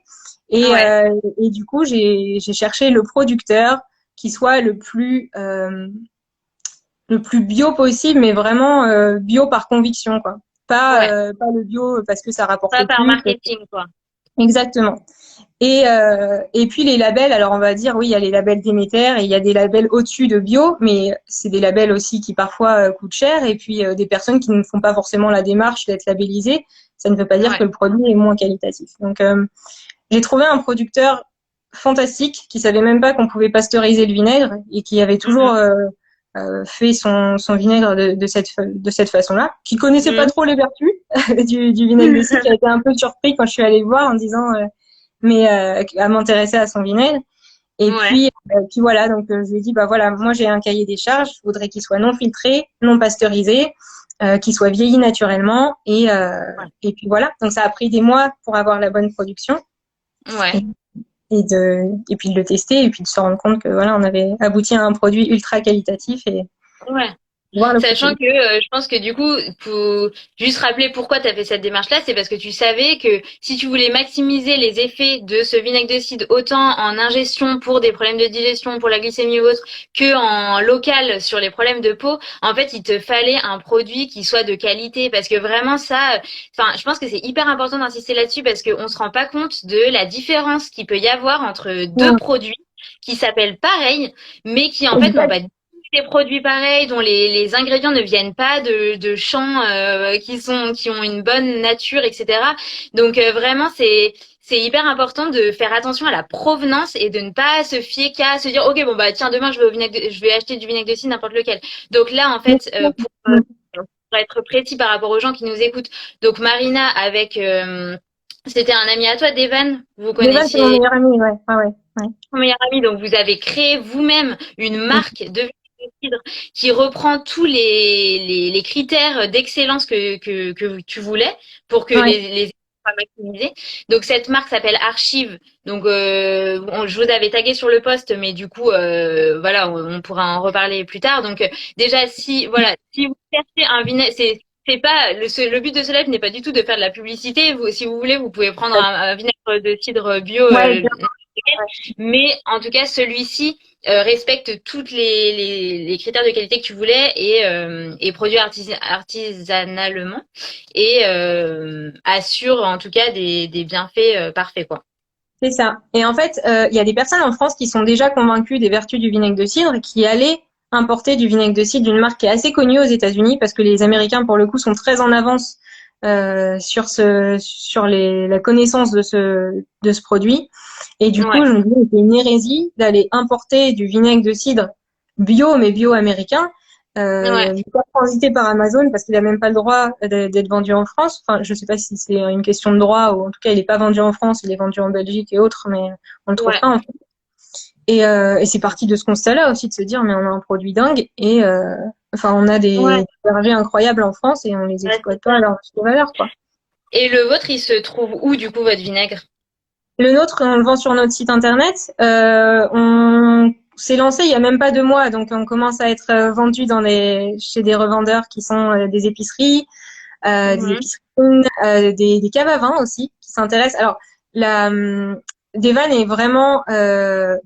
Ouais, Et du coup, j'ai cherché le producteur qui soit le plus bio possible, mais vraiment bio par conviction, quoi. ouais. Pas le bio parce que ça rapporte Pas par plus. marketing, quoi. Exactement. Et puis les labels, alors on va dire, oui, il y a les labels Déméter et il y a des labels au-dessus de bio, mais c'est des labels aussi qui parfois coûtent cher. Et puis des personnes qui ne font pas forcément la démarche d'être labellisées, ça ne veut pas dire que Ouais. le produit est moins qualitatif. Donc j'ai trouvé un producteur fantastique qui savait même pas qu'on pouvait pasteuriser le vinaigre et qui avait toujours Mhm. fait son vinaigre de cette façon-là, qui connaissait pas Mhm. trop les vertus du vinaigre de cidre, qui a été un peu surpris quand je suis allée le voir en disant à m'intéresser à son vinaigre. Et Ouais. puis voilà, donc je lui ai dit, bah voilà, moi j'ai un cahier des charges, je voudrais qu'il soit non filtré, non pasteurisé, qu'il soit vieilli naturellement, Ouais. et puis voilà. Donc ça a pris des mois pour avoir la bonne production Ouais. et puis de le tester et puis de se rendre compte que voilà, on avait abouti à un produit ultra qualitatif et Ouais. voir le Sachant pousser. que je pense que du coup, pour juste rappeler pourquoi tu as fait cette démarche-là, c'est parce que tu savais que si tu voulais maximiser les effets de ce vinaigre de cidre autant en ingestion pour des problèmes de digestion, pour la glycémie ou autre, que en local sur les problèmes de peau, en fait, il te fallait un produit qui soit de qualité parce que vraiment ça, enfin, je pense que c'est hyper important d'insister là-dessus parce qu'on se rend pas compte de la différence qu'il peut y avoir entre deux Ouais, produits qui s'appellent pareil, mais qui en fait n'ont exact. pas des produits pareils dont les ingrédients ne viennent pas de champs qui ont une bonne nature, etc. Donc vraiment c'est hyper important de faire attention à la provenance et de ne pas se fier qu'à se dire ok bon bah tiens demain je vais acheter du vinaigre de cidre n'importe lequel. Donc là en fait pour être précis par rapport aux gens qui nous écoutent, donc Marina avec c'était un ami à toi, Devan, vous Devan, c'est mon connaissiez meilleur ami, ouais. Ah ouais, ouais. ton meilleur ami, donc vous avez créé vous-même une marque de vinaigre de cidre qui reprend tous les critères d'excellence que tu voulais pour que Ouais, les soient maximisés. Donc cette marque s'appelle Archive. Donc je vous avais tagué sur le post, mais du coup voilà, on pourra en reparler plus tard. Donc déjà si vous cherchez un vinaigre, c'est pas le but de ce live n'est pas du tout de faire de la publicité. Vous, si vous voulez, vous pouvez prendre un vinaigre de cidre bio. ouais, bien, ouais. Mais en tout cas, celui-ci respecte toutes les critères de qualité que tu voulais et produit artisanalement et assure en tout cas des bienfaits parfaits, quoi. C'est ça. Et en fait, il y a des personnes en France qui sont déjà convaincues des vertus du vinaigre de cidre et qui allaient importer du vinaigre de cidre d'une marque qui est assez connue aux États-Unis parce que les Américains, pour le coup, sont très en avance sur la connaissance de ce produit. Et du coup, Ouais, je me dis, c'est une hérésie d'aller importer du vinaigre de cidre bio, mais bio américain, ouais, pas transité par Amazon parce qu'il a même pas le droit d'être vendu en France. Enfin, je sais pas si c'est une question de droit ou en tout cas il est pas vendu en France, il est vendu en Belgique et autres, mais on le trouve ouais. pas en France. Et c'est parti de ce constat-là aussi de se dire, mais on a un produit dingue et enfin, on a Ouais, des vergers incroyables en France et on les ouais, c'est exploite pas ça. à leur juste valeur, quoi. Et le vôtre, il se trouve où, du coup, votre vinaigre? Le nôtre, on le vend sur notre site internet. On s'est lancé il y a même pas 2 mois, donc on commence à être vendu chez des revendeurs qui sont des Mhm. épiceries, des caves à vin aussi qui s'intéressent. Alors, la Devan est vraiment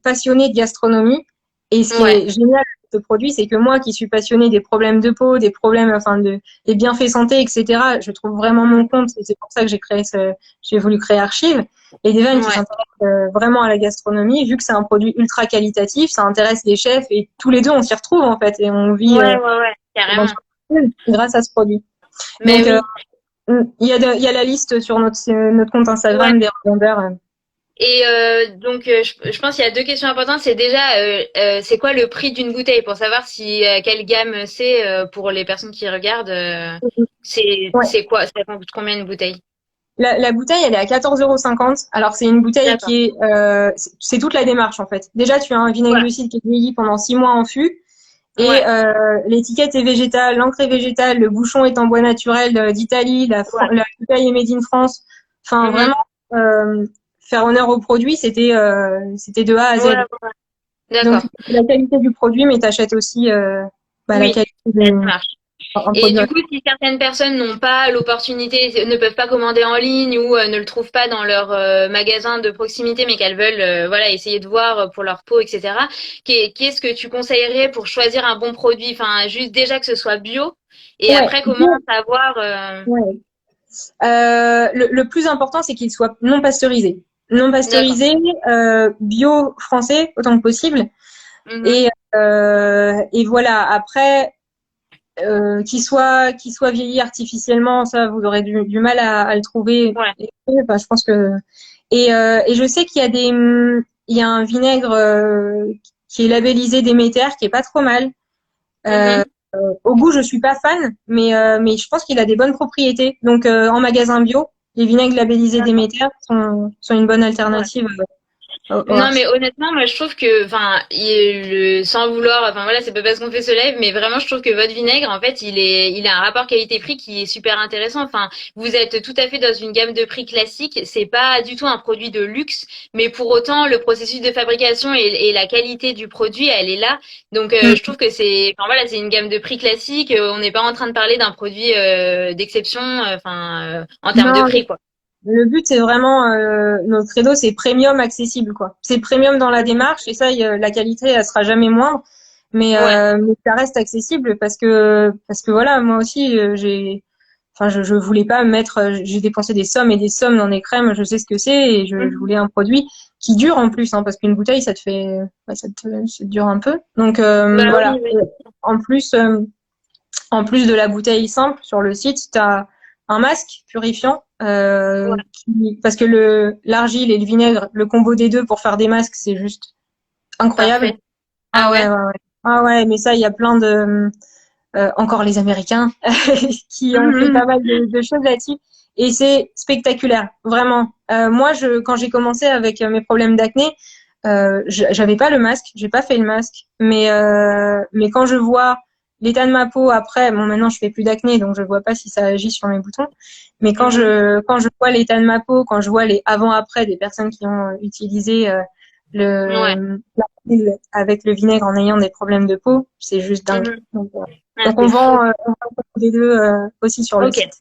passionné de gastronomie et ce qui Ouais, est génial avec ce produit, c'est que moi qui suis passionnée des problèmes de peau, des problèmes, enfin des bienfaits santé, etc. Je trouve vraiment mon compte et c'est pour ça que j'ai voulu créer Archive. Et Devan qui ouais, s'intéresse vraiment à la gastronomie, vu que c'est un produit ultra qualitatif, ça intéresse les chefs et tous les deux on s'y retrouve en fait et on vit ouais, ouais, ouais, carrément. l'aventure grâce à ce produit. Mais Donc, oui. il y a la liste sur notre compte Ouais. Instagram des revendeurs. Et donc, je pense qu'il y a deux questions importantes. C'est déjà, c'est quoi le prix d'une bouteille pour savoir si quelle gamme c'est pour les personnes qui regardent. Ouais. C'est quoi? Ça coûte combien une bouteille? La bouteille, elle est à 14,50 €. Alors, c'est une bouteille D'accord. qui est, c'est toute la démarche, en fait. Déjà, tu as un vinaigre Ouais. de cidre qui est vieilli pendant 6 mois en fût. Et Ouais. l'étiquette est végétale, l'encre est végétale, le bouchon est en bois naturel d'Italie, Ouais. la bouteille est made in France. Enfin, Mhm. vraiment, euh, faire honneur au produit, c'était de A à Ouais, Z. ouais, ouais. Donc, D'accord. la qualité du produit, mais t'achètes aussi la Oui, qualité ça de marche. un Et produit. du coup, si certaines personnes n'ont pas l'opportunité, ne peuvent pas commander en ligne ou ne le trouvent pas dans leur magasin de proximité, mais qu'elles veulent voilà, essayer de voir pour leur peau, etc. Qu'est-ce que tu conseillerais pour choisir un bon produit? Enfin, juste déjà que ce soit bio. Et Ouais, après, comment bio, savoir ouais. Le plus important, c'est qu'il soit non pasteurisé. Non D'accord. pasteurisé, bio français, autant que possible. Mhm. Et voilà, après, qu'il soit vieilli artificiellement, ça, vous aurez du mal à le trouver. Ouais. Enfin, je pense que... et je sais qu'il y a il y a un vinaigre qui est labellisé Déméter, qui est pas trop mal. Euh, Mhm. Au goût, je suis pas fan, mais je pense qu'il a des bonnes propriétés. Donc, en magasin bio, les vinaigres labellisés D'accord. Déméter sont une bonne Ouais. alternative au Non, mais Archie. honnêtement, moi, je trouve que, enfin, sans vouloir, enfin voilà, c'est pas parce qu'on fait ce live, mais vraiment, je trouve que votre vinaigre, en fait, il a un rapport qualité-prix qui est super intéressant. Enfin, vous êtes tout à fait dans une gamme de prix classique. C'est pas du tout un produit de luxe, mais pour autant, le processus de fabrication et la qualité du produit, elle est là. Donc, je trouve que enfin voilà, c'est une gamme de prix classique. On n'est pas en train de parler d'un produit d'exception, enfin, en termes de Non, prix, quoi. le but, c'est vraiment, notre credo, c'est premium accessible, quoi. C'est premium dans la Mhm. démarche, et ça, la qualité, elle sera jamais moindre, Ouais. mais ça reste accessible parce que voilà, moi aussi, enfin, je voulais pas j'ai dépensé des sommes et des sommes dans des crèmes, je sais ce que c'est, et je Mhm. voulais un produit qui dure en plus, hein, parce qu'une bouteille, ouais, ça te dure un peu. Donc, Bah oui, voilà. oui. En plus, euh, En plus de la bouteille simple, sur le site, tu as un masque purifiant Ouais, parce que l'argile et le vinaigre, le combo des deux pour faire des masques, c'est juste incroyable. parfait. Ah Ah ouais, ouais? ouais, ouais. Ah ouais, mais ça, il y a plein de encore les Américains qui ont fait Mhm. pas mal de choses là-dessus et c'est spectaculaire, vraiment. Moi, quand j'ai commencé avec mes problèmes d'acné, j'avais pas le masque, j'ai pas fait le masque, mais quand je vois l'état de ma peau après, bon maintenant je fais plus d'acné donc je vois pas si ça agit sur mes boutons, mais Mhm. quand je vois l'état de ma peau, quand je vois les avant-après des personnes qui ont utilisé Ouais. la pile avec le vinaigre en ayant des problèmes de peau, c'est juste dingue. Mhm. Ah, Donc c'est fou. on vend les deux aussi sur le Ok. site.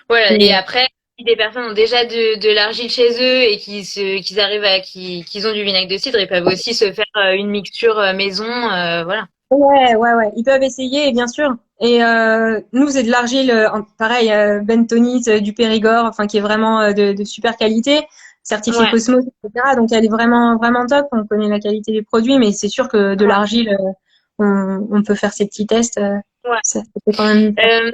Voilà. Et, Et après, si des personnes ont déjà de l'argile chez eux et qu'ils arrivent qu'ils ont du vinaigre de cidre, ils peuvent aussi se faire une mixture maison, voilà. ouais, ouais, ouais, ils peuvent essayer, bien sûr. Et nous, c'est de l'argile, pareil, bentonite, du Périgord, enfin qui est vraiment de super qualité, certifié Ouais. Cosmos, etc. Donc elle est vraiment, vraiment top. On connaît la qualité des produits, mais c'est sûr que de Ouais. l'argile, on peut faire ces petits tests. Ouais. Ça fait quand même. Euh,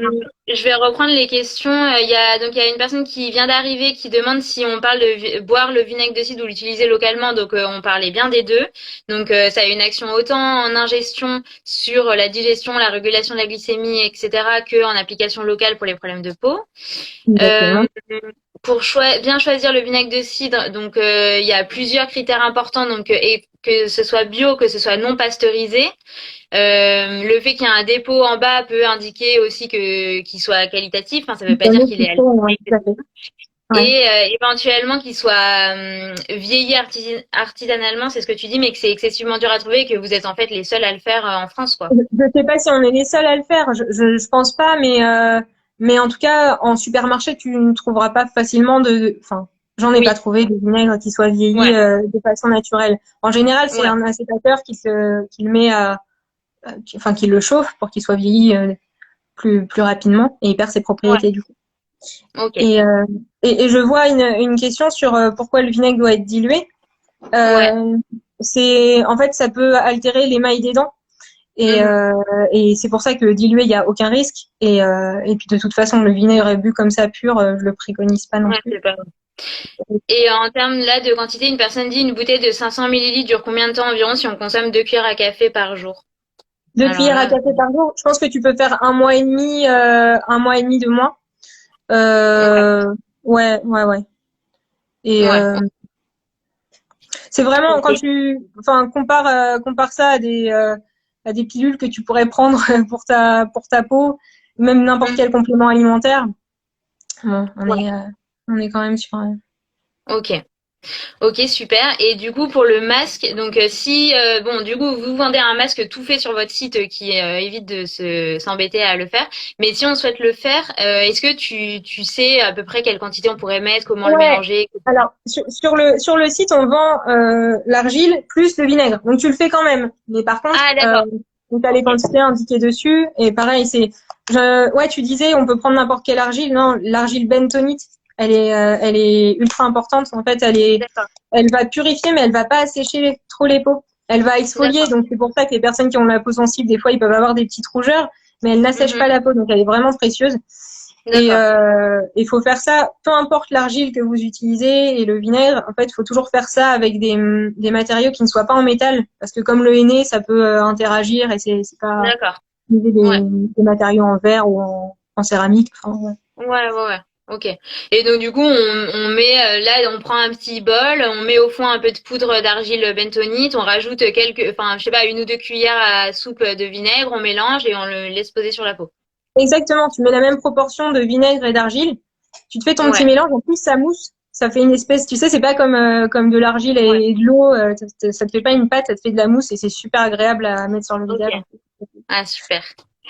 je vais reprendre les questions. Il y a une personne qui vient d'arriver qui demande si on parle de boire le vinaigre de cidre ou l'utiliser localement. Donc on parlait bien des deux. Donc ça a une action autant en ingestion sur la digestion, la régulation de la glycémie, etc., que en application locale pour les problèmes de peau. Euh, Exactement. bien choisir le vinaigre de cidre, donc il y a plusieurs critères importants, donc et que ce soit bio, que ce soit non pasteurisé. Le fait qu'il y ait un dépôt en bas peut indiquer aussi que qu'il soit qualitatif. Enfin, ça veut pas dire qu'il est Ouais, tout à fait. Ouais. et éventuellement qu'il soit vieilli artisanalement, c'est ce que tu dis, mais que c'est excessivement dur à trouver et que vous êtes en fait les seuls à le faire en France, quoi. Je sais pas si on est les seuls à le faire, je pense pas, mais en tout cas, en supermarché, tu ne trouveras pas facilement enfin, j'en ai pas Oui, trouvé de vinaigre qui soit vieilli ouais, de façon naturelle. En général, c'est ouais, un acétateur qui le met enfin, qui le chauffe pour qu'il soit vieilli plus rapidement et il perd ses ouais, propriétés du coup. ok, Et, euh, et je vois une question sur pourquoi le vinaigre doit être dilué. ouais. Euh, en fait, ça peut altérer l'émail des dents. Et, Mhm. euh, et c'est pour ça que dilué, il n'y a aucun risque. Et puis de toute façon, le vinaigre bu comme ça pur, je le préconise pas non Ouais, plus. c'est pas. Et en termes là de quantité, une personne dit une bouteille de 500 millilitres dure combien de temps environ si on consomme 2 cuillères à café par jour? 2 cuillères à Alors là, café par jour, je pense que tu peux faire un mois et demi, 2 mois. ouais, Euh, ouais. Et ouais, c'est vraiment quand ok. enfin, compare ça à des pilules que tu pourrais prendre pour ta peau, même n'importe Mhm. quel complément alimentaire. Bon, Ouais, on est quand même sur. ok. Ok, super. Et du coup, pour le masque, donc si bon, du coup, vous vendez un masque tout fait sur votre site qui évite de s'embêter à le faire. Mais si on souhaite le faire, est-ce que tu sais à peu près quelle quantité on pourrait mettre, comment le Ouais. mélanger, etc. Alors, sur le site, on vend l'argile plus le vinaigre. Donc, tu le fais quand même. Mais par contre, Ah, d'accord. tu as les Ok. quantités indiquées dessus. Et pareil, ouais, tu disais, on peut prendre n'importe quelle argile. Non, l'argile bentonite, elle est ultra importante. En fait, D'accord. elle va purifier, mais elle va pas assécher trop les peaux. Elle va exfolier. D'accord. Donc, c'est pour ça que les personnes qui ont la peau sensible, des fois, ils peuvent avoir des petites rougeurs, mais elle n'assèche Mhm. pas la peau. Donc, elle est vraiment précieuse. Et D'accord. il faut faire ça, peu importe l'argile que vous utilisez et le vinaigre, en fait, il faut toujours faire ça avec des matériaux qui ne soient pas en métal, parce que comme le henné, ça peut interagir et c'est pas D'accord. utiliser Ouais. des matériaux en verre ou en céramique. Enfin, ouais. Ouais. Ok. Et donc du coup, on met là, on prend un petit bol, on met au fond un peu de poudre d'argile bentonite, on rajoute enfin, je sais pas, 1 ou 2 cuillères à soupe de vinaigre, on mélange et on le laisse poser sur la peau. Exactement, tu mets la même proportion de vinaigre et d'argile, tu te fais ton petit Ouais. mélange, en plus ça mousse, ça fait une espèce, tu sais, c'est pas comme de l'argile Ouais. et de l'eau, ça te fait pas une pâte, ça te fait de la mousse et c'est super agréable à mettre sur le Ok. visage. En fait. Ah, super.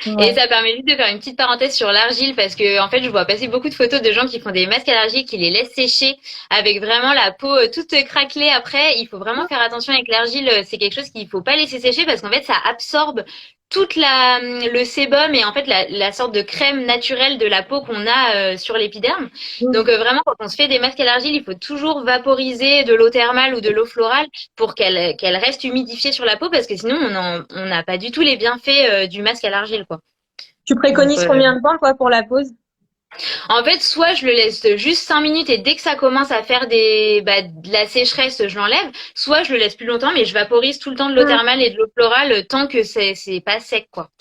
Et Ouais. ça permet juste de faire une petite parenthèse sur l'argile parce que en fait, je vois passer beaucoup de photos de gens qui font des masques à l'argile, qui les laissent sécher avec vraiment la peau toute craquelée après. Il faut vraiment faire attention avec l'argile. C'est quelque chose qu'il faut pas laisser sécher parce qu'en fait, ça absorbe toute le sébum et en fait la sorte de crème naturelle de la peau qu'on a sur l'épiderme. Donc vraiment, quand on se fait des masques à l'argile, il faut toujours vaporiser de l'eau thermale ou de l'eau florale pour qu'elle reste humidifiée sur la peau parce que sinon on n'a pas du tout les bienfaits du masque à l'argile, quoi. Tu Donc, préconises combien de temps, toi, pour la pause? en fait, soit je le laisse juste 5 minutes et dès que ça commence à faire de la sécheresse, je l'enlève. Soit je le laisse plus longtemps, mais je vaporise tout le temps de l'eau Hmm. thermale et de l'eau florale tant que c'est pas sec, quoi.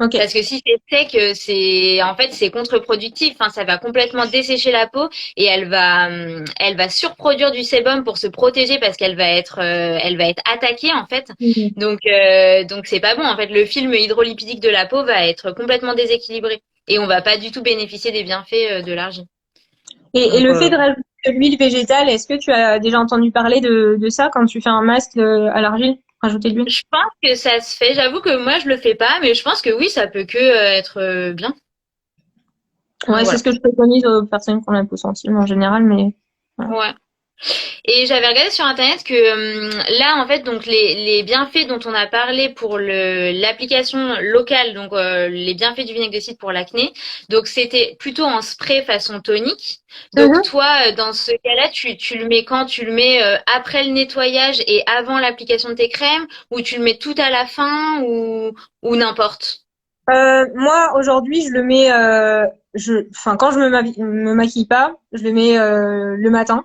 Ok. Parce que si c'est sec, en fait, c'est contre-productif. Enfin, ça va complètement dessécher la peau et elle va surproduire du sébum pour se protéger parce elle va être attaquée, en fait. Mhm. Donc c'est pas bon. En fait, le film hydrolipidique de la peau va être complètement déséquilibré et on va pas du tout bénéficier des bienfaits de l'argile. Et Donc, le fait de rajouter de l'huile végétale, est-ce que tu as déjà entendu parler de ça quand tu fais un masque à l'argile? Rajouter de l'huile? je pense que ça se fait. J'avoue que moi, je le fais pas, mais je pense que oui, ça peut que être bien. Donc Ouais, c'est voilà. ce que je préconise aux personnes qui ont la peau sensible en général, mais voilà. Ouais. Et j'avais regardé sur internet que là en fait donc les bienfaits dont on a parlé pour l'application locale donc les bienfaits du vinaigre de cidre pour l'acné donc c'était plutôt en spray façon tonique. Donc Mhm. toi dans ce cas-là tu le mets quand tu le mets après le nettoyage et avant l'application de tes crèmes ou tu le mets tout à la fin ou n'importe. Moi, aujourd'hui, je le mets, enfin, quand je me maquille pas, je le mets le matin.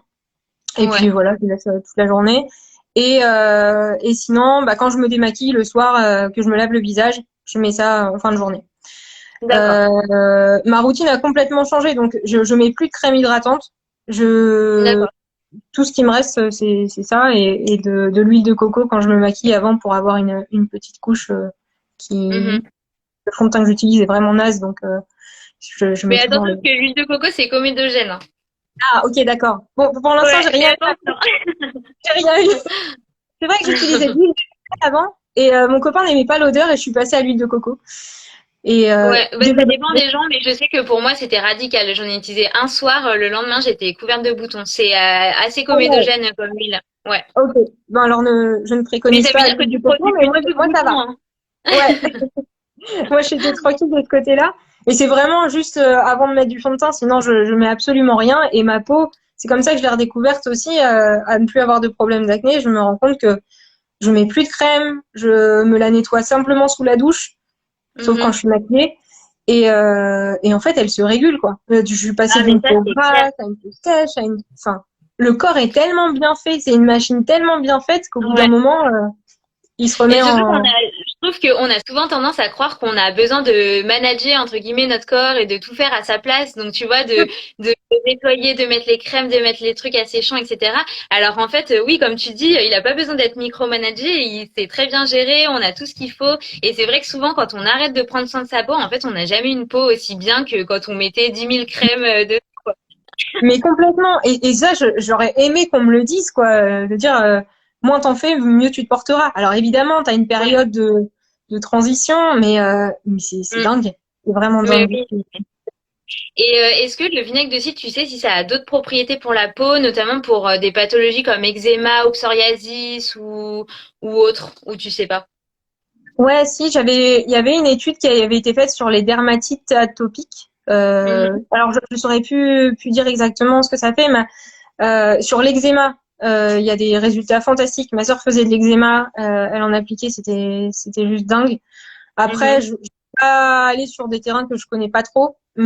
Et puis Ouais, voilà, je laisse toute la journée. Et sinon, bah, quand je me démaquille le soir, que je me lave le visage, je mets ça en fin de journée. d'accord. Ma routine a complètement changé, donc je mets plus de crème hydratante. Je D'accord. Tout ce qui me reste, c'est ça et de l'huile de coco quand je me maquille avant pour avoir une petite couche qui Mhm. le fond de teint que j'utilise est vraiment naze donc je mets Mais toujours attention, le. parce que l'huile de coco, c'est comédogène, hein. Ah ok d'accord. Bon pour l'instant Ouais, fais attention. j'ai rien eu. C'est vrai que j'utilisais de l'huile de coco avant et mon copain n'aimait pas l'odeur et je suis passée à l'huile de coco et Ouais, bah, ça désolée. dépend des gens, mais je sais que pour moi, c'était radical. J'en ai utilisé un soir, le lendemain, j'étais couverte de boutons. C'est assez Ah ouais, comédogène comme huile. Ouais. ok. Bon alors je ne Mais préconise ça veut pas dire que l'huile de tu coco produis mais plus du tout de moi ça boutons, va. hein. Ouais. Moi, j'étais tranquille de ce côté-là. Et c'est vraiment juste avant de mettre du fond de teint, sinon je mets absolument rien. Et ma peau, c'est comme ça que je l'ai redécouverte aussi, à ne plus avoir de problème d'acné. Je me rends compte que je mets plus de crème, je me la nettoie simplement sous la douche, sauf quand je Mhm. suis maquillée. Et en fait, elle se régule, quoi. Je suis passée Ah, mais d'une ça, peau c'est clair. grasse à une peau sèche, enfin, le corps est tellement bien fait, c'est une machine tellement bien faite qu'au bout d'un Ouais. moment, il se Et remet surtout en. je trouve qu'on a souvent tendance à croire qu'on a besoin de manager, entre guillemets, notre corps et de tout faire à sa place. Donc, tu vois, de nettoyer, de mettre les crèmes, de mettre les trucs asséchants, etc. Alors, en fait, oui, comme tu dis, il a pas besoin d'être micromanagé. Il s'est très bien géré. On a tout ce qu'il faut. Et c'est vrai que souvent, quand on arrête de prendre soin de sa peau, en fait, on n'a jamais une peau aussi bien que quand on mettait 10 000 crèmes de. Mais complètement. Et ça, j'aurais aimé qu'on me le dise, quoi. De dire, moins t'en fais, mieux tu te porteras. Alors évidemment, t'as une Ouais. période de transition, mais c'est Mm. dingue. C'est vraiment Mais dingue. oui. Et est-ce que le vinaigre de cidre, tu sais si ça a d'autres propriétés pour la peau, notamment pour des pathologies comme eczéma ou psoriasis ou autre, ou tu sais pas? Ouais, si, il y avait une étude qui avait été faite sur les dermatites atopiques. Mhm. Alors, je saurais plus dire exactement ce que ça fait, mais sur l'eczéma, il y a des résultats fantastiques. Ma sœur faisait de l'eczéma, elle en appliquait, c'était juste dingue. Après, Mhm. je vais pas aller sur des terrains que je connais pas trop, Ouais,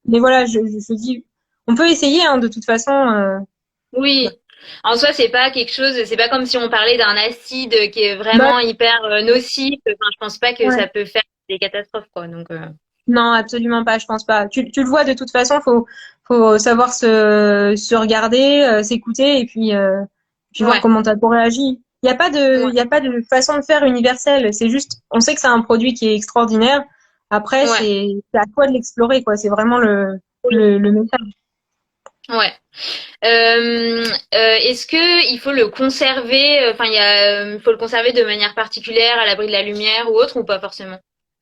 mais voilà, je dis, on peut essayer, hein, de toute façon. oui. En soi, c'est pas quelque chose, c'est pas comme si on parlait d'un acide qui est Bah, vraiment hyper nocif. Enfin, je pense pas que ouais. ça peut faire des catastrophes, quoi. Donc, Non, absolument pas, je pense pas. Tu le vois de toute façon, faut savoir se regarder, s'écouter puis voir ouais, comment ta peau réagit. ouais, Il y a pas de façon de faire universelle. C'est juste, on sait que c'est un produit qui est extraordinaire. Après, ouais. c'est à toi de l'explorer, quoi. C'est vraiment Oui. le message. Ouais. Est-ce que il faut le conserver, enfin, faut le conserver de manière particulière à l'abri de la lumière ou autre, ou pas forcément?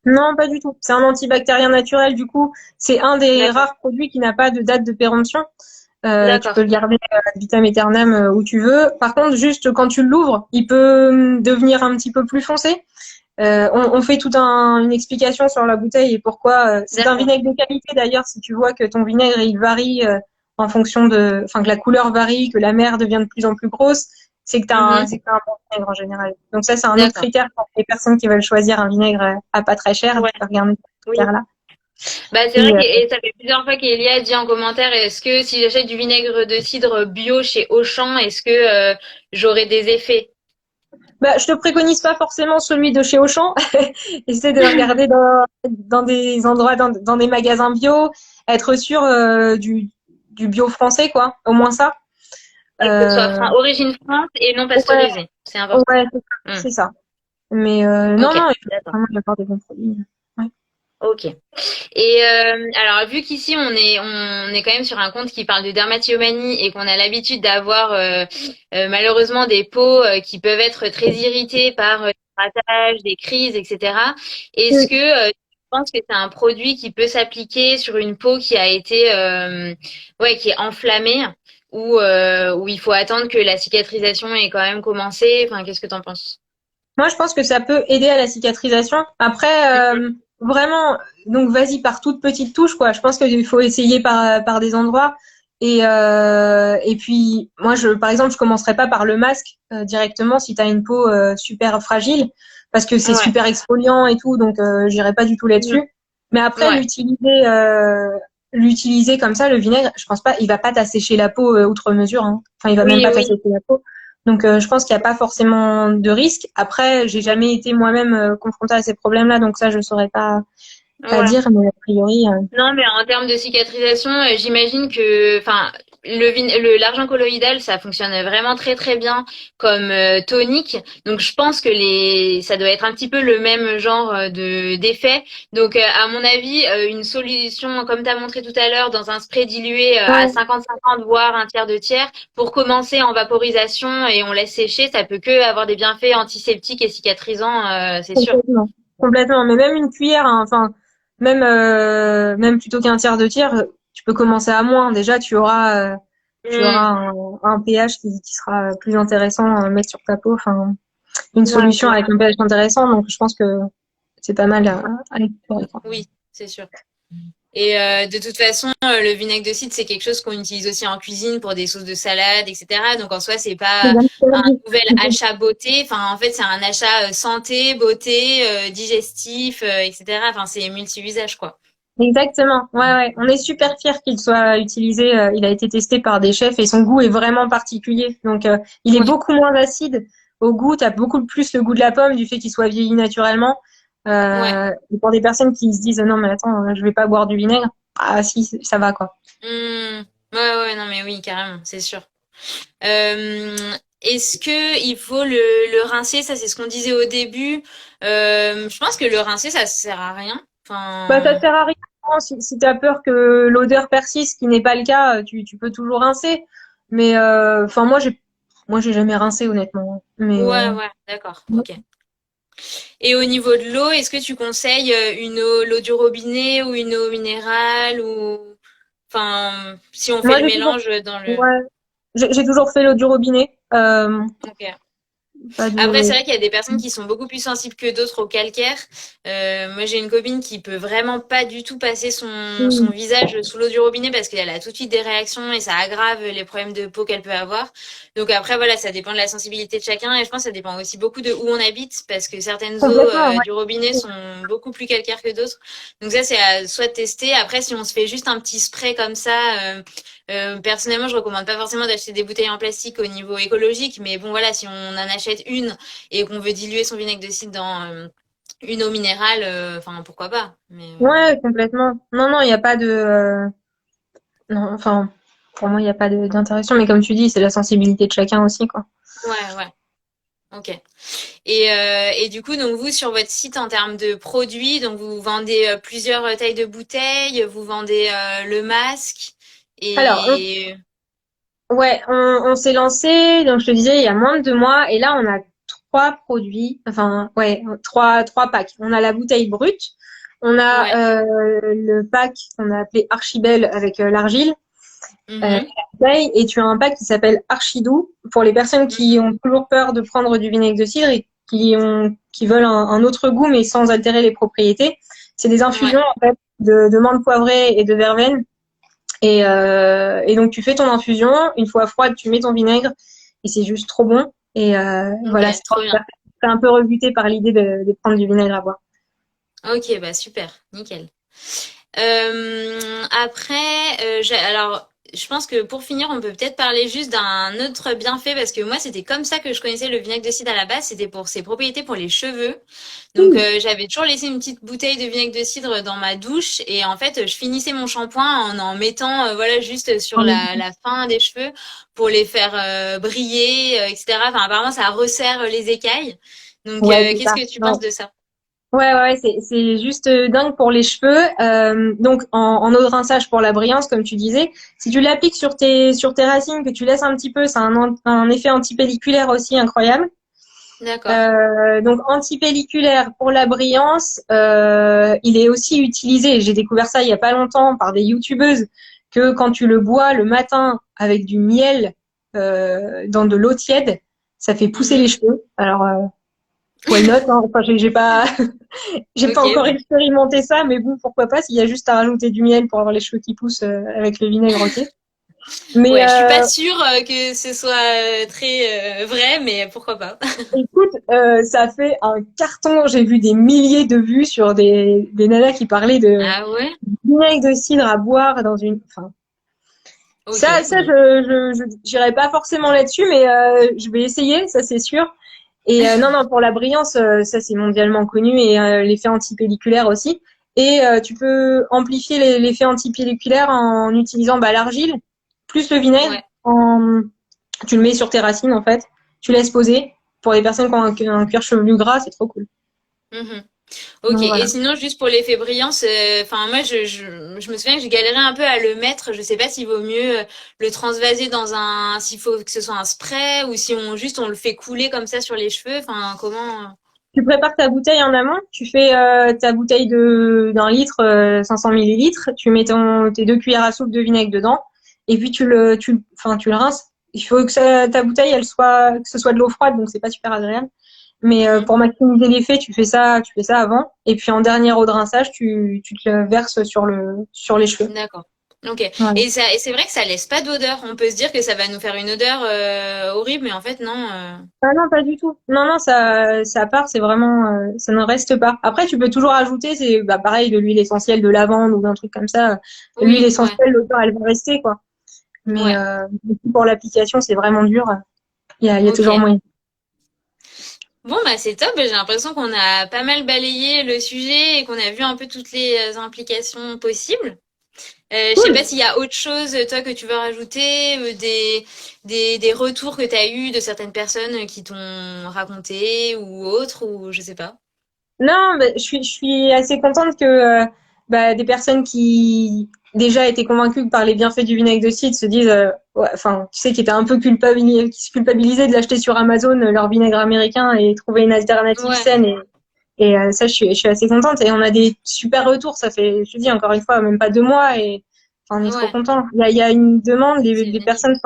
Non, pas du tout. C'est un antibactérien naturel, du coup. C'est un des D'accord, rares produits qui n'a pas de date de péremption. Tu peux d'accord. le garder ad vitam aeternam où tu veux. Par contre, juste quand tu l'ouvres, il peut devenir un petit peu plus foncé. On fait une explication sur la bouteille et pourquoi. C'est un D'accord. vinaigre de qualité d'ailleurs. Si tu vois que ton vinaigre il varie en fonction enfin que la couleur varie, que la mer devient de plus en plus grosse, Mhm. c'est que t'as un bon vinaigre en général. Donc ça, c'est un autre D'accord. critère pour les personnes qui veulent choisir un vinaigre à pas très cher. Ouais. Regarder ce Oui. critère-là. Bah, c'est vrai Et que et ça fait plusieurs fois qu'Elia dit en commentaire, est-ce que si j'achète du vinaigre de cidre bio chez Auchan, est-ce que j'aurai des effets? bah, je te préconise pas forcément celui de chez Auchan. Essaie de regarder dans des endroits, dans des magasins bio, être sûr du bio français, quoi. Au moins ça. Ouais, que ce soit Euh, origine France et non ouais, pasteurisé. C'est important. ouais, Hmm. c'est ça. Mais non, Ok, non, il faut d'accord. vraiment y avoir des bons produits. Ouais. Ok. Et alors vu qu'ici on est quand même sur un compte qui parle de dermatillomanie et qu'on a l'habitude d'avoir malheureusement des peaux qui peuvent être très irritées par des ratages, des crises, etc. Est-ce Oui. que tu penses que c'est un produit qui peut s'appliquer sur une peau qui a été ouais qui est enflammée ou il faut attendre que la cicatrisation ait quand même commencé? Enfin, qu'est-ce que t'en penses? Moi, je pense que ça peut aider à la cicatrisation. Après, Mhm. vraiment, donc vas-y par toute petite touche, quoi. Je pense qu'il faut essayer par des endroits. Et puis, moi, par exemple, je commencerai pas par le masque directement si tu as une peau super fragile, parce que c'est Ouais. super exfoliant et tout, donc j'irai pas du tout Mhm. là-dessus. Mais après, Ouais. l'utiliser comme ça, le vinaigre, je pense pas, il va pas t'assécher la peau outre mesure, hein. Enfin, il va même Oui, pas oui. t'assécher la peau. Donc, je pense qu'il n'y a pas forcément de risque. Après, j'ai jamais été moi-même confrontée à ces problèmes-là, donc ça, je saurais pas à Ouais. dire, mais a priori, Non, mais en termes de cicatrisation, j'imagine que, enfin, l'argent colloïdal, ça fonctionne vraiment très très bien comme tonique. Donc, je pense que ça doit être un petit peu le même genre d'effet. Donc, à mon avis, une solution comme tu as montré tout à l'heure dans un spray dilué à ouais, 50-50, voire un tiers de tiers, pour commencer en vaporisation et on laisse sécher, ça peut que avoir des bienfaits antiseptiques et cicatrisants, c'est sûr. complètement. Complètement. Mais même une cuillère, hein, enfin, même plutôt qu'un tiers de tiers, tu peux commencer à moins. Déjà, tu auras Hmm. un pH qui sera plus intéressant à mettre sur ta peau. Enfin, une Ouais, solution avec un pH intéressant. Donc, je pense que c'est pas mal à explorer, quoi. oui, c'est sûr. Et de toute façon, le vinaigre de cidre, c'est quelque chose qu'on utilise aussi en cuisine pour des sauces de salade, etc. Donc en soi, c'est pas un nouvel achat beauté. Enfin, en fait, c'est un achat santé, beauté, digestif, etc. Enfin, c'est multi-usage, quoi. Exactement. Ouais, ouais. On est super fiers qu'il soit utilisé. Il a été testé par des chefs et son goût est vraiment particulier. Donc, il est Ouais, beaucoup moins acide au goût. T'as beaucoup plus le goût de la pomme du fait qu'il soit vieilli naturellement. ouais. Et pour des personnes qui se disent non, mais attends, je vais pas boire du vinaigre. Ah si, ça va quoi. Ouais, ouais, non, mais oui, carrément, c'est sûr. Euh, Est-ce que il faut le rincer? Ça, c'est ce qu'on disait au début. Je pense que le rincer, ça sert à rien. Bah, ça Enfin, sert à rien. Si t'as peur que l'odeur persiste, ce qui n'est pas le cas, tu peux toujours rincer. Mais enfin, moi, j'ai jamais rincé honnêtement. Mais ouais, ouais, d'accord, ok. Et au niveau de l'eau, est-ce que tu conseilles l'eau du robinet ou une eau minérale ou enfin si on fait moi, le mélange dans le ouais, j'ai toujours fait l'eau du robinet. OK. Pas Après, c'est de. vrai qu'il y a des personnes qui sont beaucoup plus sensibles que d'autres au calcaire. Moi, j'ai une copine qui peut vraiment pas du tout passer son Hmm. visage sous l'eau du robinet parce qu'elle a tout de suite des réactions et ça aggrave les problèmes de peau qu'elle peut avoir. Donc après, voilà, ça dépend de la sensibilité de chacun et je pense que ça dépend aussi beaucoup de où on habite parce que certaines eaux Complètement, du robinet sont beaucoup plus calcaires que d'autres. Donc ça, c'est à soit de tester. Après, si on se fait juste un petit spray comme ça, personnellement, je recommande pas forcément d'acheter des bouteilles en plastique au niveau écologique, mais bon, voilà, si on en achète une et qu'on veut diluer son vinaigre de cidre dans une eau minérale, enfin pourquoi pas. Mais ouais, complètement. Non, non, il n'y a pas de. Non, enfin, pour moi, il n'y a pas d'interaction. Mais comme tu dis, c'est la sensibilité de chacun aussi, quoi. ouais, ouais, ok. Et du coup, donc vous sur votre site en termes de produits, donc vous vendez plusieurs tailles de bouteilles, vous vendez le masque Alors, et ouais, on s'est lancé, donc je te disais, il y a moins de 2 mois, et là, on a 3 produits, enfin, ouais, trois packs. On a la bouteille brute, on ouais. a le pack qu'on a appelé Archibel avec l'argile, Mhm. bouteille, et tu as un pack qui s'appelle Archidou pour les personnes qui Mhm. ont toujours peur de prendre du vinaigre de cidre et qui veulent un autre goût mais sans altérer les propriétés. C'est des Ouais, infusions en fait de menthe poivrée et de verveine. Et donc tu fais ton infusion, une fois froide, tu mets ton vinaigre et c'est juste trop bon. Et voilà, ok, c'est trop bien. un peu rebuté par l'idée de prendre du vinaigre à boire. Ok, bah super, nickel. Après, alors, je pense que pour finir, on peut peut-être parler juste d'un autre bienfait parce que moi, c'était comme ça que je connaissais le vinaigre de cidre à la base. C'était pour ses propriétés pour les cheveux. Donc, j'avais toujours laissé une petite bouteille de vinaigre de cidre dans ma douche et en fait, je finissais mon shampoing en mettant, voilà, juste sur la fin des cheveux pour les faire briller, etc. Enfin, apparemment, ça resserre les écailles. Donc, Ouais, c'est qu'est-ce ça. que tu Ouais. penses de ça? Ouais, c'est juste dingue pour les cheveux. Donc en eau de rinçage pour la brillance, comme tu disais, si tu l'appliques sur tes racines, que tu laisses un petit peu, ça a un effet antipelliculaire aussi incroyable. D'accord. Donc antipelliculaire pour la brillance, il est aussi utilisé. J'ai découvert ça il y a pas longtemps par des youtubeuses que quand tu le bois le matin avec du miel dans de l'eau tiède, ça fait pousser les Mhm. cheveux. Alors why not, hein. Enfin, j'ai pas Ok, encore bon. expérimenté ça, mais bon, pourquoi pas, s'il y a juste à rajouter du miel pour avoir les cheveux qui poussent avec le vinaigre, ok. Mais Ouais, je suis pas sûre que ce soit très vrai, mais pourquoi pas. écoute, ça fait un carton. J'ai vu des milliers de vues sur des nanas qui parlaient de Ah ouais? vinaigre de cidre à boire dans une. Enfin, Ok, bon. j'irai pas forcément là-dessus, mais je vais essayer, ça c'est sûr. Et non, non, pour la brillance, ça c'est mondialement connu et l'effet antipelliculaire aussi. Et tu peux amplifier l'effet antipelliculaire en utilisant l'argile plus le vinaigre. Ouais. Tu le mets sur tes racines en fait. Tu laisses poser. Pour les personnes qui ont un cuir chevelu gras, c'est trop cool. Mhm. Ok, Donc et voilà. sinon, juste pour l'effet brillance, enfin, moi, je me souviens que j'ai galéré un peu à le mettre. Je sais pas s'il vaut mieux le transvaser s'il faut que ce soit un spray ou si on le fait couler comme ça sur les cheveux. Enfin, comment? Tu prépares ta bouteille en amont. Tu fais ta bouteille d'un litre, 500 millilitres. Tu mets tes 2 cuillères à soupe de vinaigre dedans. Et puis enfin, tu le rinces. Il faut que ta bouteille, que ce soit de l'eau froide, donc c'est pas super agréable. Mais Mhm. pour maximiser l'effet, tu fais ça avant. Et puis en dernière eau de rinçage, tu te le verses sur les cheveux. D'accord. Ok. Voilà. Et c'est vrai que ça laisse pas d'odeur. On peut se dire que ça va nous faire une odeur horrible, mais en fait, non. Ah non, pas du tout. Non, non, ça part, c'est vraiment, ça ne reste pas. Après, tu peux toujours ajouter, c'est pareil, de l'huile essentielle de lavande ou d'un truc comme ça. L'huile Oui, ouais, essentielle, l'odeur, elle va rester, quoi. Mais ouais. pour l'application, c'est vraiment dur. Il y a toujours Ok. moyen. Bon, bah c'est top. J'ai l'impression qu'on a pas mal balayé le sujet et qu'on a vu un peu toutes les implications possibles. Je sais pas Cool. s'il y a autre chose, toi, que tu veux rajouter, des retours que tu as eus de certaines personnes qui t'ont raconté ou autre, ou je sais pas. Non, je suis assez contente que des personnes qui déjà étaient convaincues par les bienfaits du vinaigre de cidre se disent, ouais, enfin, tu sais, qui étaient un peu qui se culpabilisaient de l'acheter sur Amazon, leur vinaigre américain, et trouver une alternative Ouais, saine. Et ça, je suis assez contente. Et on a des super retours. Ça fait, je te dis encore une fois, même pas 2 mois. Et enfin, on est trop ouais, contents. Il y a une demande. Les j'imagine. personnes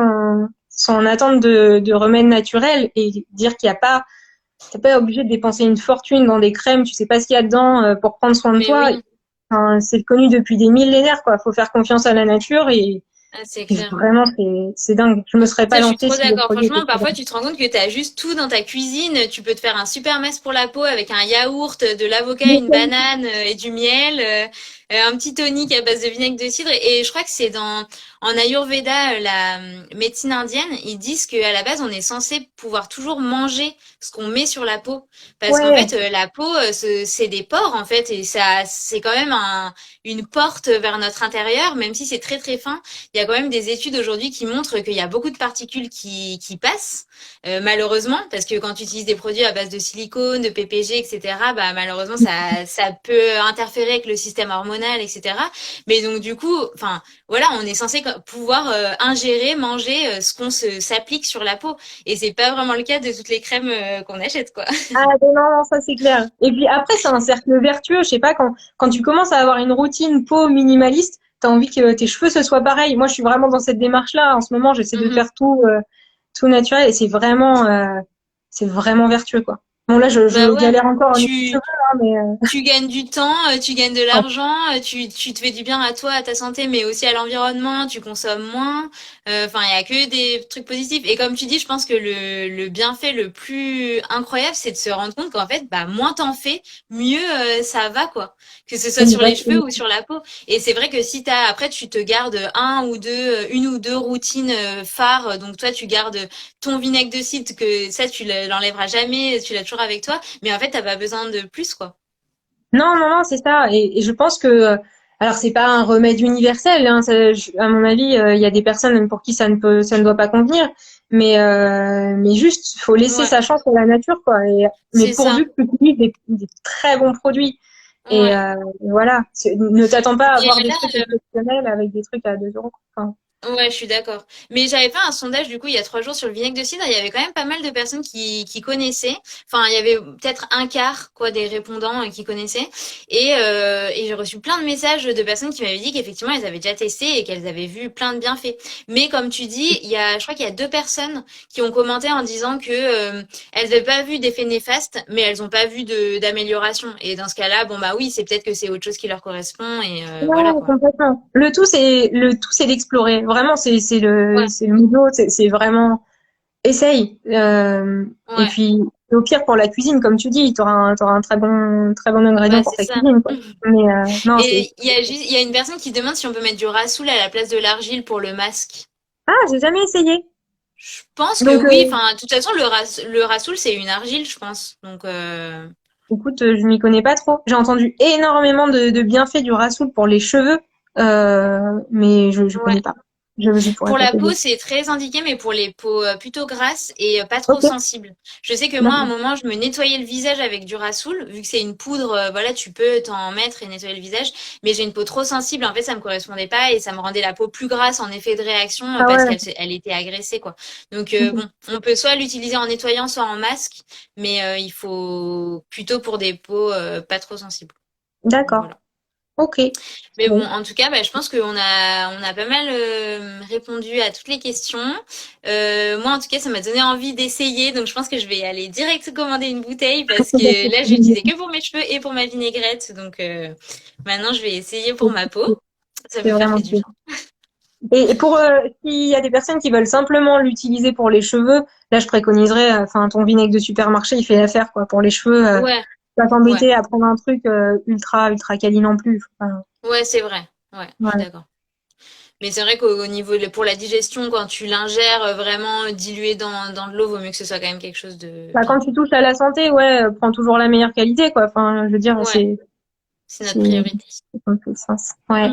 sont en attente de remèdes naturels et dire qu'il n'y a pas T'es pas obligé de dépenser une fortune dans des crèmes, tu sais pas ce qu'il y a dedans pour prendre soin de Mais toi. oui, Enfin, c'est connu depuis des millénaires, quoi. Faut faire confiance à la nature ah, c'est et clair. vraiment, c'est dingue. Je me serais Ça, pas je suis lancée trop si le d'accord. produit était Franchement, pas parfois, bon. tu te rends compte que tu as juste tout dans ta cuisine. Tu peux te faire un super mess pour la peau avec un yaourt, de l'avocat, une banane et du miel, un petit tonic à base de vinaigre de cidre. Et je crois que c'est en Ayurveda, la médecine indienne, ils disent qu'à la base, on est censé pouvoir toujours manger ce qu'on met sur la peau. Parce qu'en Ouais, fait, la peau, c'est des pores, en fait, et ça, c'est quand même une porte vers notre intérieur, même si c'est très très fin. Il y a quand même des études aujourd'hui qui montrent qu'il y a beaucoup de particules qui passent, malheureusement, parce que quand tu utilises des produits à base de silicone, de PPG, etc., bah, malheureusement, ça peut interférer avec le système hormonal, etc. Mais donc, du coup, enfin, voilà, on est censé pouvoir ingérer, manger s'applique sur la peau. Et c'est pas vraiment le cas de toutes les crèmes qu'on achète, quoi. ah non, non, ça c'est clair. Et puis après, c'est un cercle vertueux. Je sais pas, quand tu commences à avoir une routine peau minimaliste, t'as envie que tes cheveux ce soit pareil. Moi, je suis vraiment dans cette démarche-là. En ce moment, j'essaie de Mhm. faire tout naturel et c'est vraiment vertueux, quoi. Bon, là, Bah je ouais. galère encore au niveau des Tu, cheveux, hein, mais Tu gagnes du temps, tu gagnes de l'argent, tu te fais du bien à toi, à ta santé, mais aussi à l'environnement, tu consommes moins. Enfin, il y a que des trucs positifs. Et comme tu dis, je pense que le bienfait le plus incroyable, c'est de se rendre compte qu'en fait, bah, moins t'en fais, mieux ça va, quoi. Que ce soit sur les cheveux exactement. ou sur la peau. Et c'est vrai que si après, tu te gardes une ou deux routines phares. Donc toi, tu gardes ton vinaigre de cidre, que ça, tu l'enlèveras jamais, tu l'as toujours avec toi. Mais en fait, t'as pas besoin de plus, quoi. Non, non, non, c'est ça. Et je pense que, alors c'est pas un remède universel, hein, à mon avis, il y a des personnes pour qui ça ne doit pas convenir. Mais juste, faut laisser Ouais, sa chance à la nature, quoi. Mais c'est ça. pourvu que tu utilises des très bons produits. Et Ouais. voilà, ne t'attends pas à Et avoir des là, trucs exceptionnels avec des trucs à 2 euros. Enfin, ouais, je suis d'accord. Mais j'avais fait un sondage du coup il y a 3 jours sur le vinaigre de cidre. Il y avait quand même pas mal de personnes qui connaissaient. Enfin, il y avait peut-être un quart quoi des répondants qui connaissaient. Et j'ai reçu plein de messages de personnes qui m'avaient dit qu'effectivement elles avaient déjà testé et qu'elles avaient vu plein de bienfaits. Mais comme tu dis, je crois qu'il y a 2 personnes qui ont commenté en disant que elles n'avaient pas vu d'effet néfaste, mais elles n'ont pas vu d'amélioration. Et dans ce cas-là, bon bah oui, c'est peut-être que c'est autre chose qui leur correspond et voilà ouais, quoi. complètement. Le tout, c'est d'explorer. Vraiment, Ouais, c'est le mot, c'est vraiment. Essaye. Et ouais. puis, au pire, pour la cuisine, comme tu dis, t'auras un très bon ingrédient Bah pour c'est ta ça. cuisine, quoi. Mais non, c'est. Et il y a une personne qui demande si on peut mettre du rassoul à la place de l'argile pour le masque. Ah, j'ai jamais essayé. Je pense que Donc, oui. Enfin, de toute façon, le rassoul, c'est une argile, je pense. Donc, Écoute, je m'y connais pas trop. J'ai entendu énormément de bienfaits du Rassoul pour les cheveux, mais je Ouais. connais pas. Je pourrais Pour pas la t'aider. peau, c'est très indiqué, mais pour les peaux plutôt grasses et pas trop Ok, sensibles. Je sais que moi, à un d'accord. moment, je me nettoyais le visage avec du Rassoul, vu que c'est une poudre, voilà, tu peux t'en mettre et nettoyer le visage. Mais j'ai une peau trop sensible, en fait, ça me correspondait pas et ça me rendait la peau plus grasse en effet de réaction Ah parce ouais. qu'elle était agressée, quoi. Donc Ok. bon, on peut soit l'utiliser en nettoyant, soit en masque, mais il faut plutôt pour des peaux pas trop sensibles. D'accord. Voilà. Ok. Mais bon, Bon. en tout cas, bah, je pense on a pas mal répondu à toutes les questions. Moi, en tout cas, ça m'a donné envie d'essayer, donc je pense que je vais aller direct commander une bouteille parce que là, je l'utilisais que pour mes cheveux et pour ma vinaigrette. Donc maintenant, je vais essayer pour ma peau. Ça C'est peut faire vraiment que du cool. bien. Et pour s'il y a des personnes qui veulent simplement l'utiliser pour les cheveux, là je préconiserais, enfin ton vinaigre de supermarché il fait l'affaire quoi. Pour les cheveux, Ouais, pas ouais, t'embêter à prendre un truc ultra quali non plus. Enfin, ouais, c'est vrai. Ouais, je suis ouais. d'accord. Mais c'est vrai qu'au niveau pour la digestion, quand tu l'ingères vraiment dilué dans de l'eau, vaut mieux que ce soit quand même quelque chose de Bah, quand bien. tu touches à la santé, ouais, prends toujours la meilleure qualité quoi. Enfin, je veux dire, Ouais, c'est notre c'est priorité. c'est dans le sens. Ouais.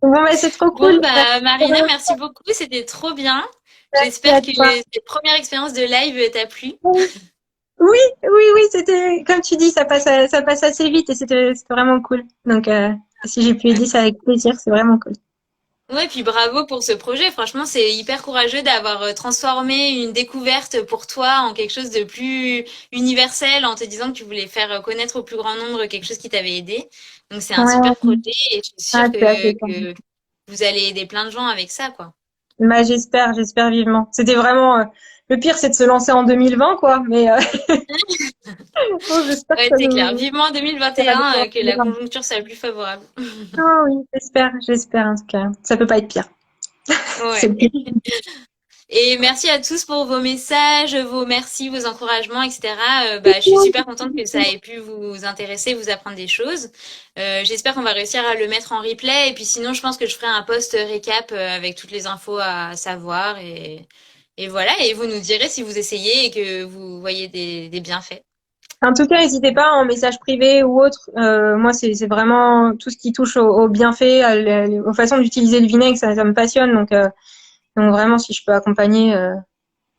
Bon bah c'est trop cool. Bon, bah, Marina, merci beaucoup. C'était trop bien. Merci J'espère à que toi. cette première expérience de live t'a plu. Oui, oui, c'était comme tu dis, ça passe assez vite et c'était vraiment cool. Donc si j'ai pu aider, Ouais. c'est avec plaisir, c'est vraiment cool. Ouais, puis bravo pour ce projet. Franchement, c'est hyper courageux d'avoir transformé une découverte pour toi en quelque chose de plus universel en te disant que tu voulais faire connaître au plus grand nombre quelque chose qui t'avait aidé. Donc, c'est un super Ouais, projet et je suis ah, sûre c'est assez que vous allez aider plein de gens avec ça, quoi. bah, j'espère vivement. C'était vraiment le pire, c'est de se lancer en 2020, quoi. Mais bon, j'espère que Ouais, ça c'est clair. nous Vivement ça va 2021, que la conjoncture soit plus favorable. Ah oui, j'espère en tout cas. Ça peut pas être pire. C'est Ouais. le pire. Et merci à tous pour vos messages, vos merci, vos encouragements, etc. Bah, je suis super contente que ça ait pu vous intéresser, vous apprendre des choses. J'espère qu'on va réussir à le mettre en replay. Et puis sinon, je pense que je ferai un post récap avec toutes les infos à savoir. Et voilà, et vous nous direz si vous essayez et que vous voyez des bienfaits. En tout cas, n'hésitez pas en message privé ou autre. Moi, c'est vraiment tout ce qui touche au bienfait, aux façons d'utiliser le vinaigre, ça me passionne. Donc vraiment, si je peux accompagner,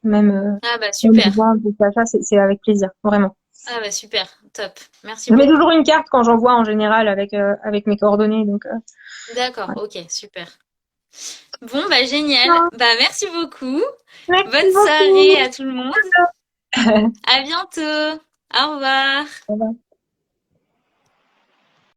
même, Ah bah même les super. gens de l'achat, c'est avec plaisir, vraiment. Ah bah super, top. Merci Je mets beaucoup. toujours une carte quand j'envoie en général avec mes coordonnées. D'accord, ok, super. Bon, bah génial. Ouais. Bah merci beaucoup. Merci Bonne soirée beaucoup. à tout le monde. À bientôt. Au revoir. Au revoir.